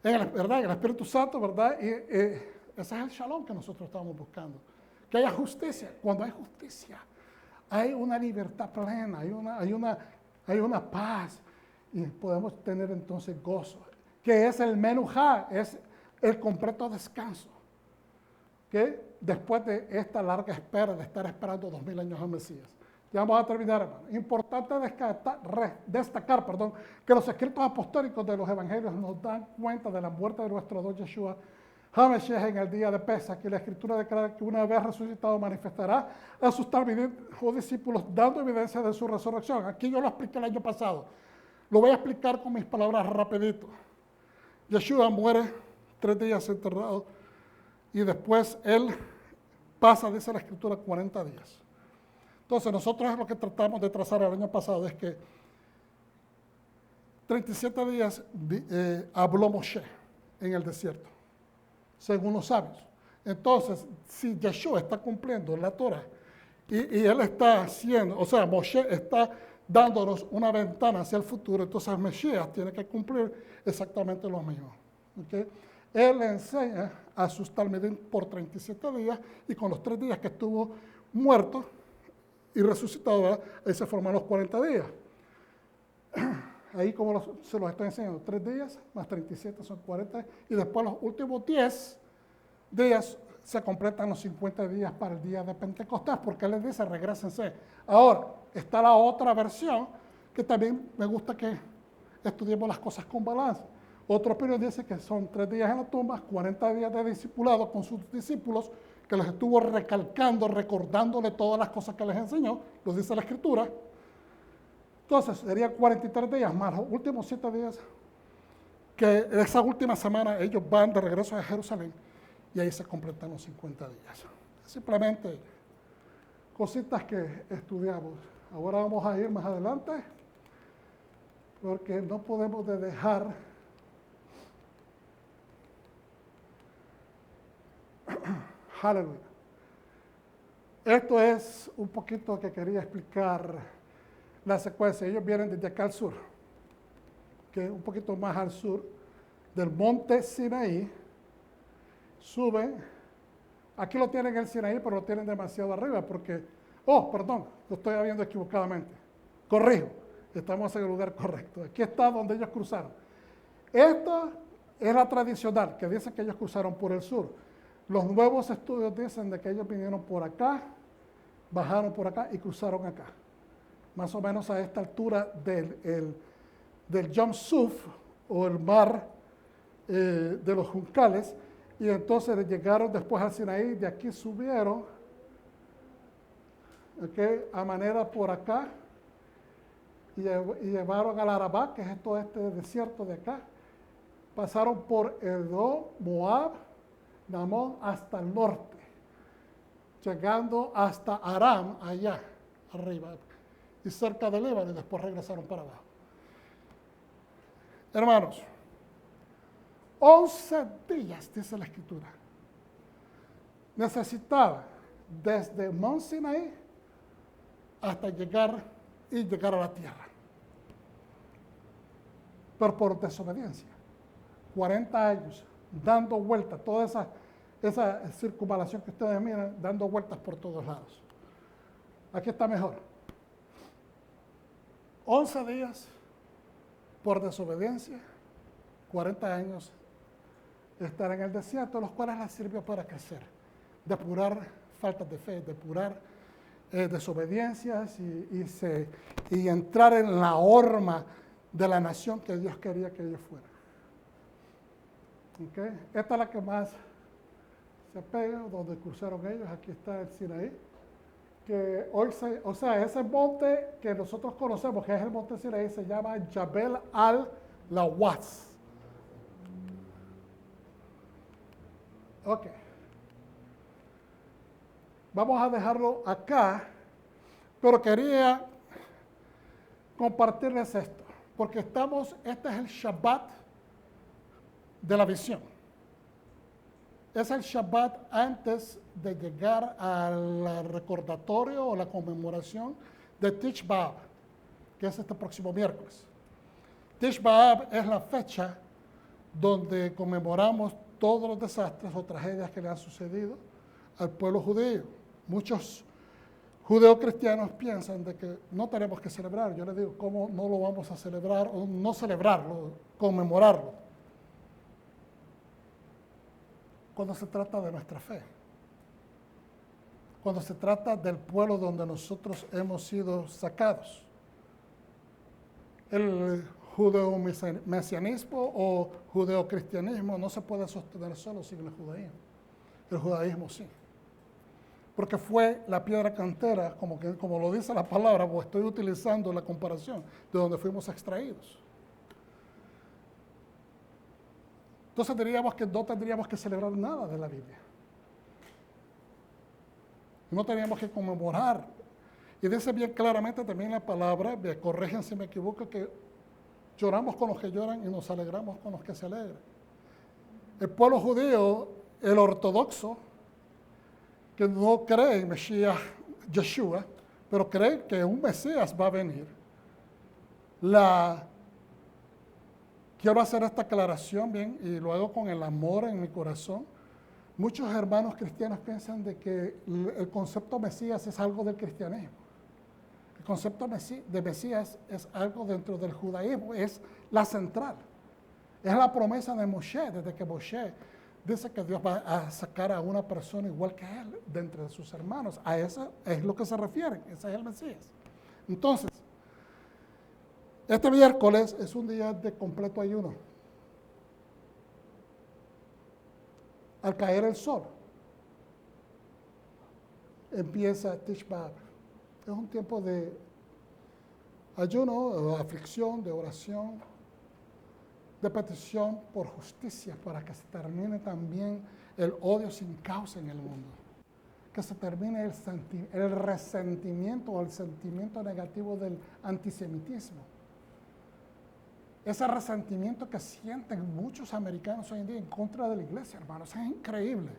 ¿Verdad? En el Espíritu Santo, ¿verdad? Y ese es el shalom que nosotros estamos buscando. Que haya justicia. Cuando hay justicia, hay una libertad plena, hay una paz. Y podemos tener entonces gozo. Que es el menujá, es el completo descanso. Que después de esta larga espera, de estar esperando 2000 años al Mesías. Ya vamos a terminar, hermano. Importante destacar, que los escritos apostólicos de los evangelios nos dan cuenta de la muerte de nuestro Dios Yeshua HaMashiach en el día de Pesach, que la Escritura declara que una vez resucitado manifestará a sus discípulos dando evidencia de su resurrección. Aquí yo lo expliqué el año pasado. Lo voy a explicar con mis palabras rapidito. Yeshua muere 3 días enterrado y después él pasa, dice la Escritura, 40 días. Entonces, nosotros lo que tratamos de trazar el año pasado es que 37 días habló Moshe en el desierto, según los sabios. Entonces, si Yeshua está cumpliendo la Torah y él está haciendo, o sea, Moshe está dándonos una ventana hacia el futuro, entonces Mesías tiene que cumplir exactamente lo mismo. ¿Okay? Él le enseña a sus talmidim por 37 días y con los 3 días que estuvo muerto y resucitado, ahí se forman los 40 días. Ahí como se los estoy enseñando, 3 días más 37 son 40, y después los últimos 10 días se completan los 50 días para el día de Pentecostés, porque él les dice, regrésense. Ahora, está la otra versión, que también me gusta que estudiemos las cosas con balance. Otro opinión dice que son 3 días en la tumba, 40 días de discipulado con sus discípulos, que les estuvo recalcando, recordándole todas las cosas que les enseñó, lo dice la Escritura. Entonces, serían 43 días más los últimos 7 días, que esa última semana ellos van de regreso a Jerusalén y ahí se completan los 50 días. Simplemente cositas que estudiamos. Ahora vamos a ir más adelante, porque no podemos dejar aleluya. Esto es un poquito que quería explicar la secuencia. Ellos vienen desde acá al sur, que es un poquito más al sur del monte Sinaí. Suben, aquí lo tienen el Sinaí, pero lo tienen demasiado arriba porque, perdón, lo estoy viendo equivocadamente. Corrijo, estamos en el lugar correcto. Aquí está donde ellos cruzaron. Esta es la tradicional, que dice que ellos cruzaron por el sur. Los nuevos estudios dicen de que ellos vinieron por acá, bajaron por acá y cruzaron acá. Más o menos a esta altura del Yam Suf, o el mar de los Juncales, y entonces llegaron después al Sinaí, de aquí subieron, a manera por acá, y llevaron al Arabá, que es todo este desierto de acá, pasaron por Edom, Moab, Namón, hasta el norte, llegando hasta Aram, allá arriba, y cerca de Líbano, y después regresaron para abajo. Hermanos, 11 días, dice la Escritura, necesitaba desde Mount Sinaí hasta llegar a la tierra. Pero por desobediencia, 40 años dando vueltas, toda esa circunvalación que ustedes miran, dando vueltas por todos lados. Aquí está mejor. 11 días por desobediencia, 40 años de estar en el desierto, los cuales les sirvió para crecer, depurar faltas de fe, depurar desobediencias y entrar en la horma de la nación que Dios quería que ellos fueran. Okay. Esta es la que más se pega, donde cruzaron ellos. Aquí está el Sinaí, que hoy ese monte que nosotros conocemos, que es el monte Sinaí, se llama Jabal al-Lawaz. Ok. Vamos a dejarlo acá, pero quería compartirles esto, porque este es el Shabbat de la visión. Es el Shabbat antes de llegar al recordatorio o la conmemoración de Tish B'Av, que es este próximo miércoles. Tish B'Av es la fecha donde conmemoramos todos los desastres o tragedias que le han sucedido al pueblo judío. Muchos judeocristianos piensan de que no tenemos que celebrar. Yo les digo, ¿cómo no lo vamos a celebrar o no celebrarlo, conmemorarlo? Cuando se trata de nuestra fe, cuando se trata del pueblo donde nosotros hemos sido sacados. El judeo-mesianismo o judeocristianismo no se puede sostener solo sin el judaísmo. El judaísmo sí. Porque fue la piedra cantera, como lo dice la palabra, pues estoy utilizando la comparación de donde fuimos extraídos. Entonces diríamos que no tendríamos que celebrar nada de la Biblia. No teníamos que conmemorar. Y dice bien claramente también la palabra, corrigen si me equivoco, que lloramos con los que lloran y nos alegramos con los que se alegran. El pueblo judío, el ortodoxo, que no cree en Mesías Yeshua, pero cree que un Mesías va a venir. Quiero hacer esta aclaración bien y lo hago con el amor en mi corazón. Muchos hermanos cristianos piensan de que el concepto Mesías es algo del cristianismo. El concepto de Mesías es algo dentro del judaísmo, es la central. Es la promesa de Moshe, desde que Moshe dice que Dios va a sacar a una persona igual que él de entre sus hermanos. A eso es lo que se refieren, ese es el Mesías. Entonces, este miércoles es un día de completo ayuno. Al caer el sol, empieza Tish B'Av. Es un tiempo de ayuno, aflicción, de oración, de petición por justicia, para que se termine también el odio sin causa en el mundo. Que se termine el resentimiento o el sentimiento negativo del antisemitismo. Ese resentimiento que sienten muchos americanos hoy en día en contra de la iglesia, hermanos, es increíble.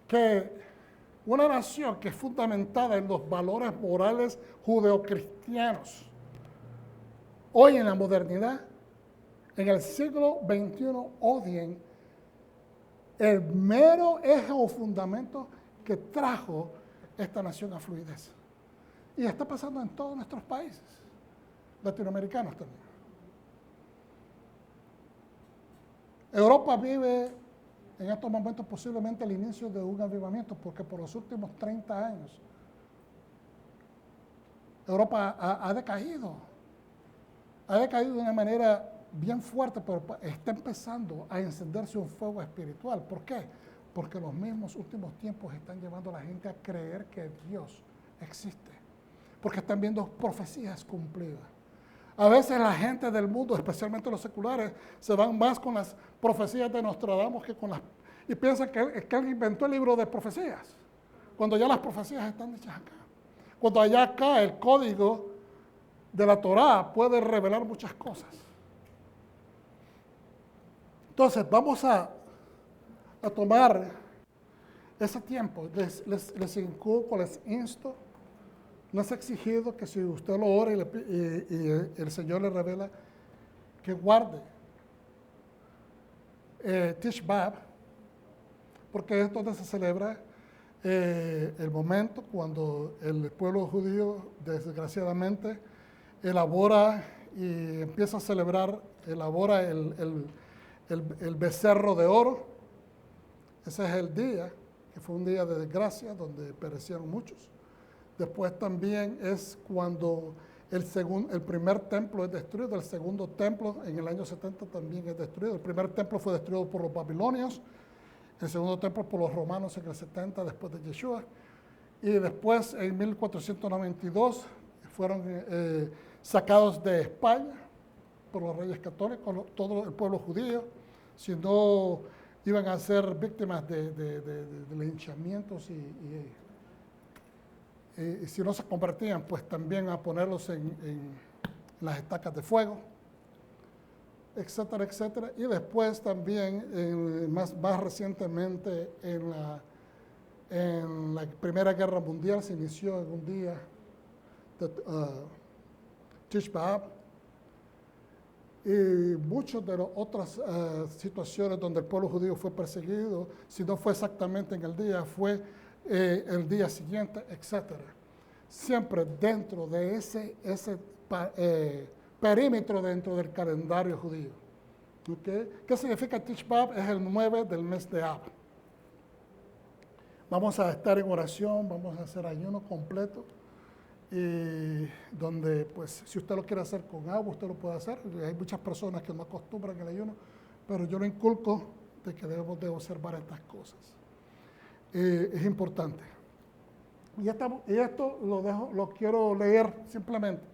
Que una nación que es fundamentada en los valores morales judeocristianos, hoy en la modernidad, en el siglo XXI, odien el mero eje o fundamento que trajo esta nación a fluidez. Y está pasando en todos nuestros países, latinoamericanos también. Europa vive en estos momentos posiblemente el inicio de un avivamiento, porque por los últimos 30 años Europa ha decaído de una manera bien fuerte, pero está empezando a encenderse un fuego espiritual. ¿Por qué? Porque los mismos últimos tiempos están llevando a la gente a creer que Dios existe, porque están viendo profecías cumplidas. A veces la gente del mundo, especialmente los seculares, se van más con las profecías de Nostradamus que con las... y piensan que él inventó el libro de profecías, cuando ya las profecías están hechas acá. Cuando allá acá el código de la Torá puede revelar muchas cosas. Entonces, vamos a tomar ese tiempo. Les inculco, les insto. No es exigido que si usted lo ora y el Señor le revela, que guarde Tish B'Av, porque es donde se celebra el momento cuando el pueblo judío, desgraciadamente, elabora y empieza a celebrar, elabora el becerro de oro. Ese es el día, que fue un día de desgracia, donde perecieron muchos. Después también es cuando el primer templo es destruido, el segundo templo en el año 70 también es destruido. El primer templo fue destruido por los babilonios, el segundo templo por los romanos en el 70 después de Yeshua. Y después en 1492 fueron sacados de España por los reyes católicos, todo el pueblo judío, si no iban a ser víctimas de linchamientos y si no se convertían, pues también a ponerlos en las estacas de fuego, etcétera, etcétera. Y después también, más recientemente, en la Primera Guerra Mundial se inició en un día de Tish B'Av, y muchas de las otras situaciones donde el pueblo judío fue perseguido, si no fue exactamente en el día, fue el día siguiente, etcétera. Siempre dentro de ese perímetro dentro del calendario judío. ¿Okay? ¿Qué significa Tish B'Av? Es el 9 del mes de Av. Vamos a estar en oración, vamos a hacer ayuno completo, y donde, pues, si usted lo quiere hacer con agua, usted lo puede hacer. Hay muchas personas que no acostumbran el ayuno, pero yo lo inculco de que debemos de observar estas cosas. Es importante. Y esto lo quiero leer simplemente,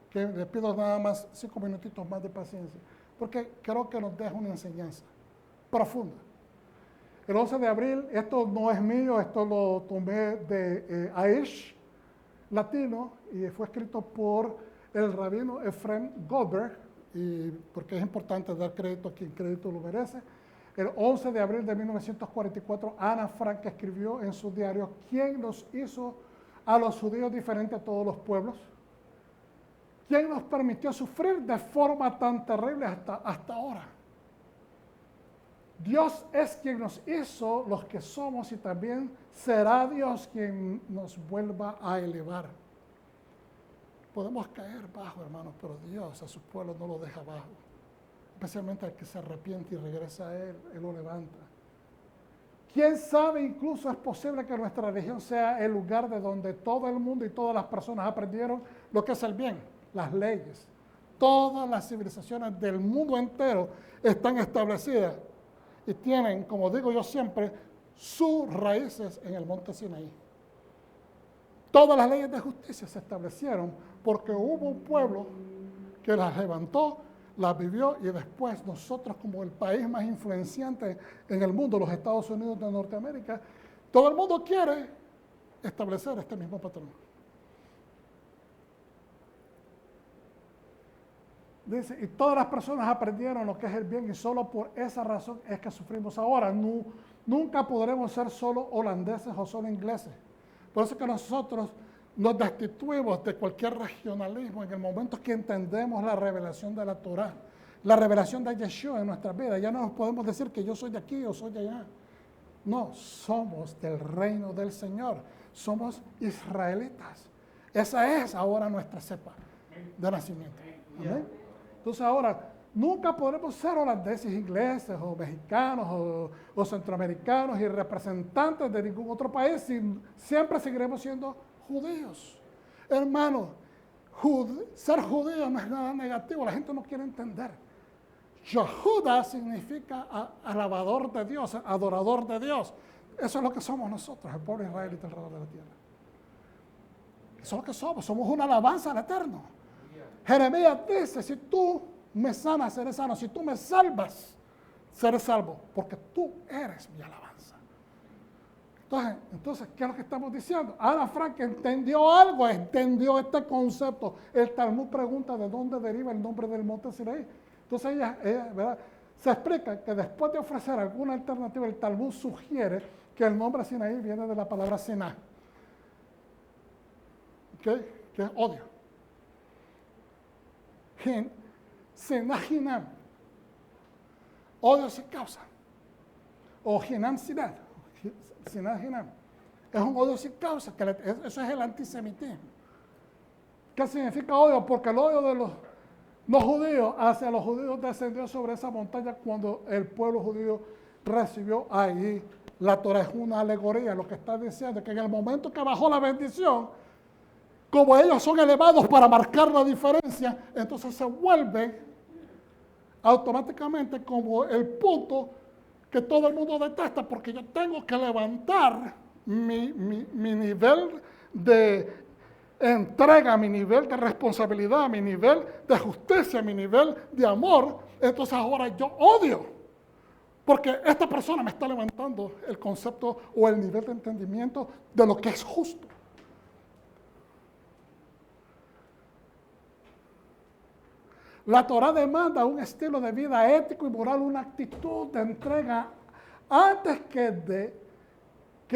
que les pido nada más 5 minutitos más de paciencia, porque creo que nos deja una enseñanza profunda. El 11 de abril, esto no es mío, esto lo tomé de Aish latino, y fue escrito por el rabino Efrem Goldberg, y porque es importante dar crédito a quien crédito lo merece. El 11 de abril de 1944, Ana Frank escribió en su diario: ¿quién nos hizo a los judíos diferentes a todos los pueblos? ¿Quién nos permitió sufrir de forma tan terrible hasta ahora? Dios es quien nos hizo los que somos, y también será Dios quien nos vuelva a elevar. Podemos caer bajo, hermanos, pero Dios a su pueblo no lo deja bajo. Especialmente al que se arrepiente y regresa a Él lo levanta. ¿Quién sabe? Incluso es posible que nuestra religión sea el lugar de donde todo el mundo y todas las personas aprendieron lo que es el bien, las leyes. Todas las civilizaciones del mundo entero están establecidas y tienen, como digo yo siempre, sus raíces en el monte Sinaí. Todas las leyes de justicia se establecieron porque hubo un pueblo que las levantó, las vivió y después nosotros como el país más influenciante en el mundo, los Estados Unidos de Norteamérica, todo el mundo quiere establecer este mismo patrón. Dice, y todas las personas aprendieron lo que es el bien y solo por esa razón es que sufrimos ahora. Nunca podremos ser solo holandeses o solo ingleses. Por eso que nosotros nos destituimos de cualquier regionalismo en el momento que entendemos la revelación de la Torá, la revelación de Yeshua en nuestras vidas. Ya no nos podemos decir que yo soy de aquí o soy de allá. No, somos del reino del Señor. Somos israelitas. Esa es ahora nuestra cepa de nacimiento. ¿Amén? Entonces ahora, nunca podremos ser holandeses, ingleses o mexicanos o centroamericanos y representantes de ningún otro país. Siempre seguiremos siendo judíos. Hermano, ser judío no es nada negativo, la gente no quiere entender. Yehuda significa alabador de Dios, adorador de Dios. Eso es lo que somos nosotros, el pueblo israelita alrededor de la tierra. Eso es lo que somos una alabanza al Eterno. Jeremías dice, si tú me sanas, seré sano. Si tú me salvas, seré salvo. Porque tú eres mi alabanza. Entonces, ¿qué es lo que estamos diciendo? Ana Frank entendió algo, entendió este concepto. El Talmud pregunta de dónde deriva el nombre del monte Sinaí. Entonces ella ¿verdad? Se explica que después de ofrecer alguna alternativa, el Talmud sugiere que el nombre Sinaí viene de la palabra Siná. ¿Okay? Que es odio. Sinah-Hinam, odio sin causa, o Hinam-Sinat, Sinah-Hinam, es un odio sin causa, eso es el antisemitismo. ¿Qué significa odio? Porque el odio de los no judíos hacia los judíos descendió sobre esa montaña cuando el pueblo judío recibió ahí la Torah. Es una alegoría, lo que está diciendo, que en el momento que bajó la bendición, como ellos son elevados para marcar la diferencia, entonces se vuelven automáticamente como el punto que todo el mundo detesta, porque yo tengo que levantar mi nivel de entrega, mi nivel de responsabilidad, mi nivel de justicia, mi nivel de amor. Entonces ahora yo odio, porque esta persona me está levantando el concepto o el nivel de entendimiento de lo que es justo. La Torá demanda un estilo de vida ético y moral, una actitud de entrega antes que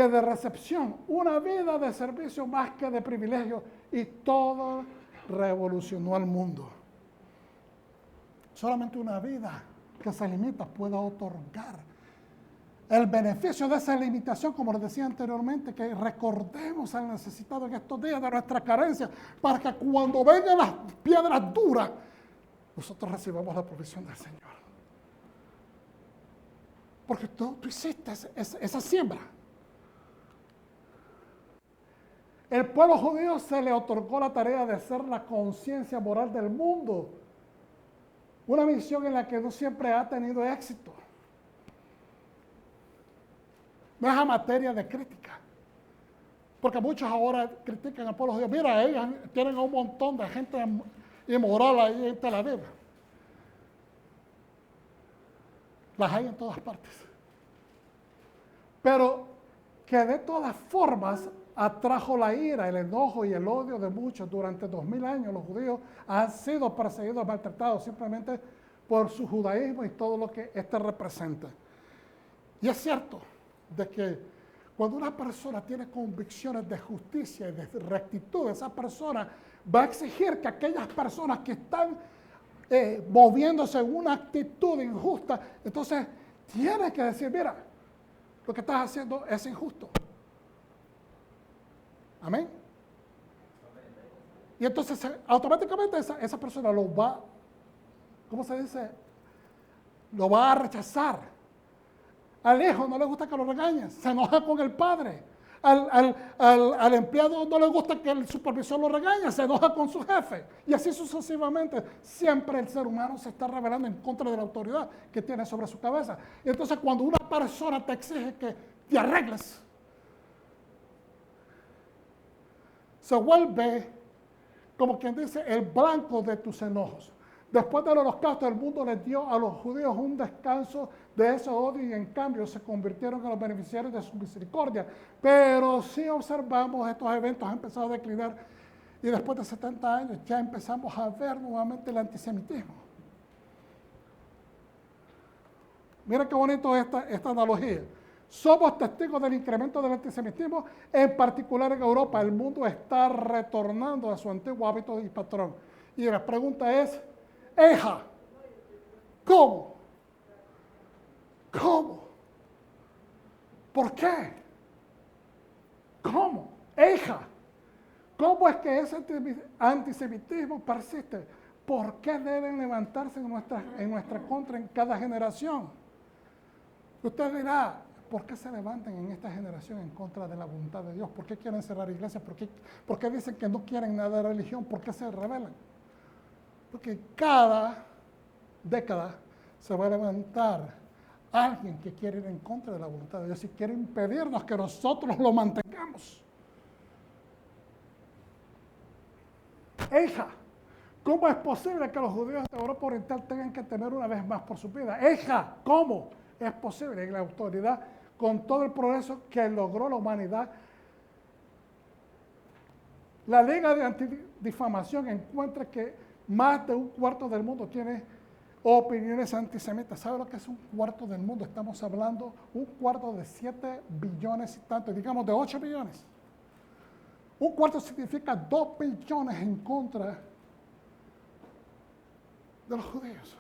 de recepción, una vida de servicio más que de privilegio, y todo revolucionó al mundo. Solamente una vida que se limita puede otorgar el beneficio de esa limitación, como les decía anteriormente, que recordemos al necesitado en estos días de nuestra carencia, para que cuando vengan las piedras duras, nosotros recibamos la provisión del Señor. Porque tú hiciste esa siembra. El pueblo judío se le otorgó la tarea de ser la conciencia moral del mundo. Una misión en la que no siempre ha tenido éxito. No es a materia de crítica. Porque muchos ahora critican al pueblo judío. Mira, ellos tienen un montón de gente inmoral ahí en Tel Aviv. Las hay en todas partes. Pero que de todas formas atrajo la ira, el enojo y el odio de muchos. Durante 2000 años los judíos han sido perseguidos, maltratados simplemente por su judaísmo y todo lo que éste representa. Y es cierto de que cuando una persona tiene convicciones de justicia y de rectitud, esa persona va a exigir que aquellas personas que están moviéndose en una actitud injusta, entonces tiene que decir, mira, lo que estás haciendo es injusto. Amén. Y entonces automáticamente esa persona lo va, ¿cómo se dice? Lo va a rechazar. Al hijo no le gusta que lo regañes, se enoja con el padre. Al empleado no le gusta que el supervisor lo regañe, se enoja con su jefe. Y así sucesivamente. Siempre el ser humano se está rebelando en contra de la autoridad que tiene sobre su cabeza. Y entonces cuando una persona te exige que te arregles, se vuelve, como quien dice, el blanco de tus enojos. Después del holocausto, el mundo les dio a los judíos un descanso de ese odio y en cambio se convirtieron en los beneficiarios de su misericordia. Pero si observamos, estos eventos han empezado a declinar y después de 70 años ya empezamos a ver nuevamente el antisemitismo. Mira qué bonito esta analogía. Somos testigos del incremento del antisemitismo, en particular en Europa. El mundo está retornando a su antiguo hábito y patrón. Y la pregunta es, Eja, ¿cómo? ¿Cómo? ¿Por qué? ¿Cómo? Eja, ¿cómo es que ese antisemitismo persiste? ¿Por qué deben levantarse en nuestra contra en cada generación? Usted dirá, ¿por qué se levantan en esta generación en contra de la voluntad de Dios? ¿Por qué quieren cerrar iglesias? ¿Por qué dicen que no quieren nada de religión? ¿Por qué se rebelan? Porque cada década se va a levantar alguien que quiere ir en contra de la voluntad de Dios y quiere impedirnos que nosotros lo mantengamos. Eja, ¿cómo es posible que los judíos de Europa Oriental tengan que temer una vez más por su vida? Eja, ¿cómo es posible que la autoridad, con todo el progreso que logró la humanidad, la Liga de Antidifamación encuentra que más de un cuarto del mundo tiene opiniones antisemitas? ¿Sabe lo que es un cuarto del mundo? Estamos hablando un cuarto de 7 billones y tanto, digamos de 8 billones. Un cuarto significa 2 billones en contra de los judíos.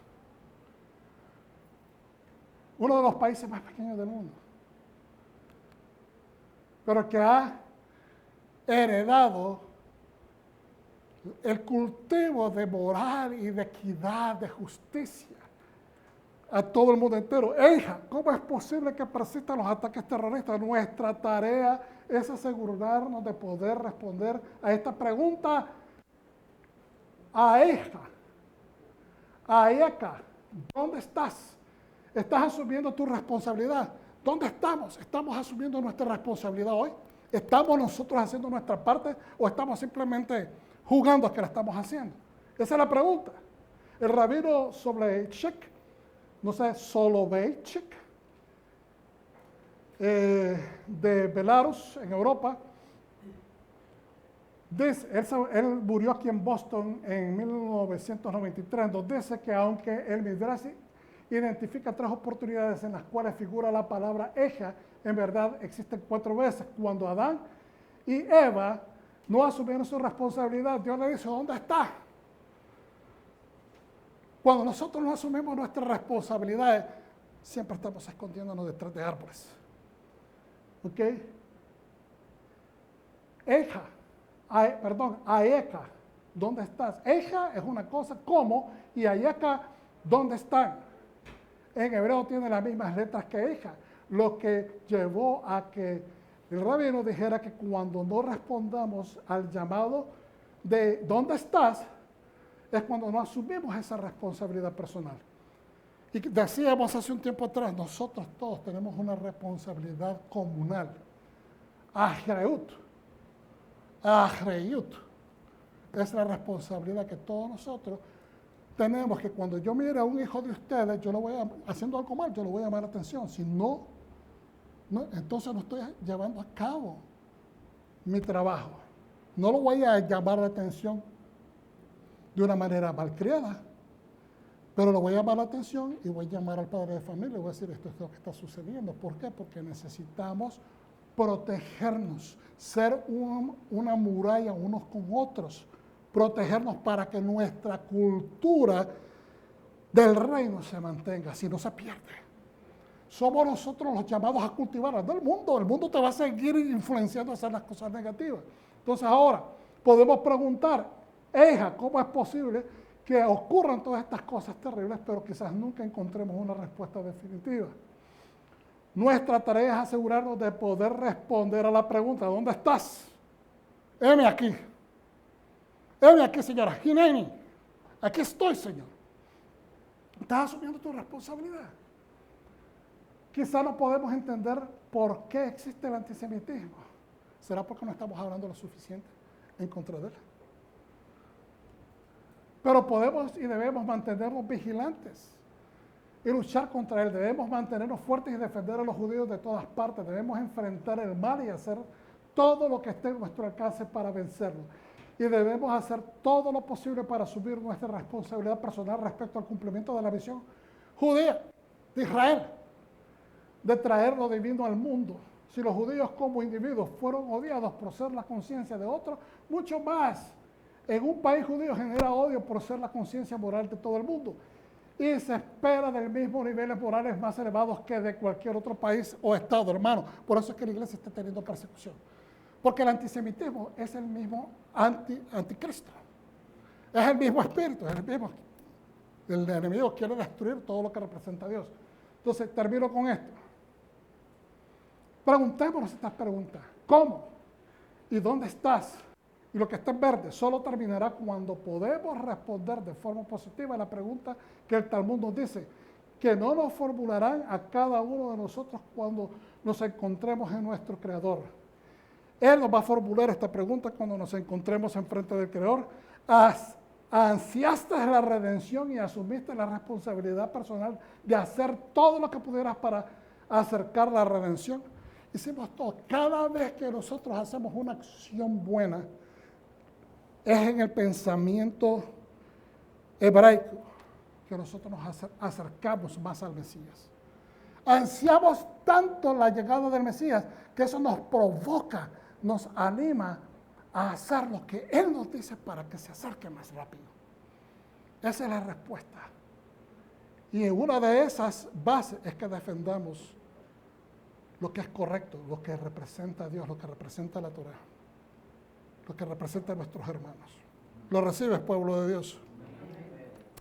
Uno de los países más pequeños del mundo, pero que ha heredado el cultivo de moral y de equidad, de justicia a todo el mundo entero. Hija, ¿cómo es posible que persistan los ataques terroristas? Nuestra tarea es asegurarnos de poder responder a esta pregunta. Aeja, Aeca, ¿dónde estás? ¿Estás asumiendo tu responsabilidad? ¿Dónde estamos? ¿Estamos asumiendo nuestra responsabilidad hoy? ¿Estamos nosotros haciendo nuestra parte o estamos simplemente jugando a que la estamos haciendo? Esa es la pregunta. El rabino Soloveitchik, no sé, Soloveitchik, de Belarus, en Europa, dice, él murió aquí en Boston en 1993, donde dice que aunque el Midrash identifica 3 oportunidades en las cuales figura la palabra eja, en verdad existen 4 veces. Cuando Adán y Eva no asumieron su responsabilidad, Dios le dice, ¿dónde está? Cuando nosotros no asumimos nuestras responsabilidades, siempre estamos escondiéndonos detrás de árboles. ¿Ok? Eja, Aeca, ¿dónde estás? Eja es una cosa, ¿cómo? Y Aeca, ¿dónde están? En hebreo tiene las mismas letras que Eja, lo que llevó a que el rabino dijera que cuando no respondamos al llamado de ¿dónde estás? Es cuando no asumimos esa responsabilidad personal. Y decíamos hace un tiempo atrás, nosotros todos tenemos una responsabilidad comunal. Ahreyut. Es la responsabilidad que todos nosotros tenemos, que cuando yo mire a un hijo de ustedes, yo lo voy haciendo algo mal, yo lo voy a llamar la atención. Si no, entonces no estoy llevando a cabo mi trabajo. No lo voy a llamar la atención de una manera malcriada, pero lo voy a llamar la atención y voy a llamar al padre de familia y voy a decir, esto es lo que está sucediendo. ¿Por qué? Porque necesitamos protegernos, ser una muralla unos con otros, protegernos para que nuestra cultura del reino se mantenga, si no se pierde. Somos nosotros los llamados a cultivar, no el mundo te va a seguir influenciando a hacer las cosas negativas. Entonces ahora podemos preguntar, Eja, ¿cómo es posible que ocurran todas estas cosas terribles, pero quizás nunca encontremos una respuesta definitiva? Nuestra tarea es asegurarnos de poder responder a la pregunta, ¿dónde estás? Heme aquí. Heme aquí, señora. Hineni. Aquí estoy, Señor. Estás asumiendo tu responsabilidad. Quizá no podemos entender por qué existe el antisemitismo. ¿Será porque no estamos hablando lo suficiente? en contra de él. Pero podemos y debemos mantenernos vigilantes y luchar contra él. Debemos mantenernos fuertes y defender a los judíos de todas partes. Debemos enfrentar el mal y hacer todo lo que esté en nuestro alcance para vencerlo. Y debemos hacer todo lo posible para asumir nuestra responsabilidad personal respecto al cumplimiento de la visión judía de Israel, de traer lo divino al mundo. Si los judíos como individuos fueron odiados por ser la conciencia de otros, mucho más en un país judío genera odio por ser la conciencia moral de todo el mundo. Y se espera del mismo niveles morales más elevados que de cualquier otro país o estado, hermano. Por eso es que la iglesia está teniendo persecución. Porque el antisemitismo es el mismo anticristo. Es el mismo espíritu, es el mismo. El enemigo quiere destruir todo lo que representa a Dios. Entonces, termino con esto. Preguntémonos estas preguntas. ¿Cómo? ¿Y dónde estás? Y lo que está en verde solo terminará cuando podemos responder de forma positiva a la pregunta que el Talmud nos dice, que no nos formularán a cada uno de nosotros cuando nos encontremos en nuestro Creador. Él nos va a formular esta pregunta cuando nos encontremos enfrente del Creador. ¿Ansiaste la redención y asumiste la responsabilidad personal de hacer todo lo que pudieras para acercar la redención? Hicimos todo. Cada vez que nosotros hacemos una acción buena, es en el pensamiento hebraico que nosotros nos acercamos más al Mesías. Ansiamos tanto la llegada del Mesías que eso nos provoca, nos anima a hacer lo que Él nos dice para que se acerque más rápido. Esa es la respuesta. Y una de esas bases es que defendamos lo que es correcto, lo que representa a Dios, lo que representa la Torá, lo que representa a nuestros hermanos. ¿Lo recibes, pueblo de Dios?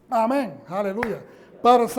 Amén. Aleluya. Padre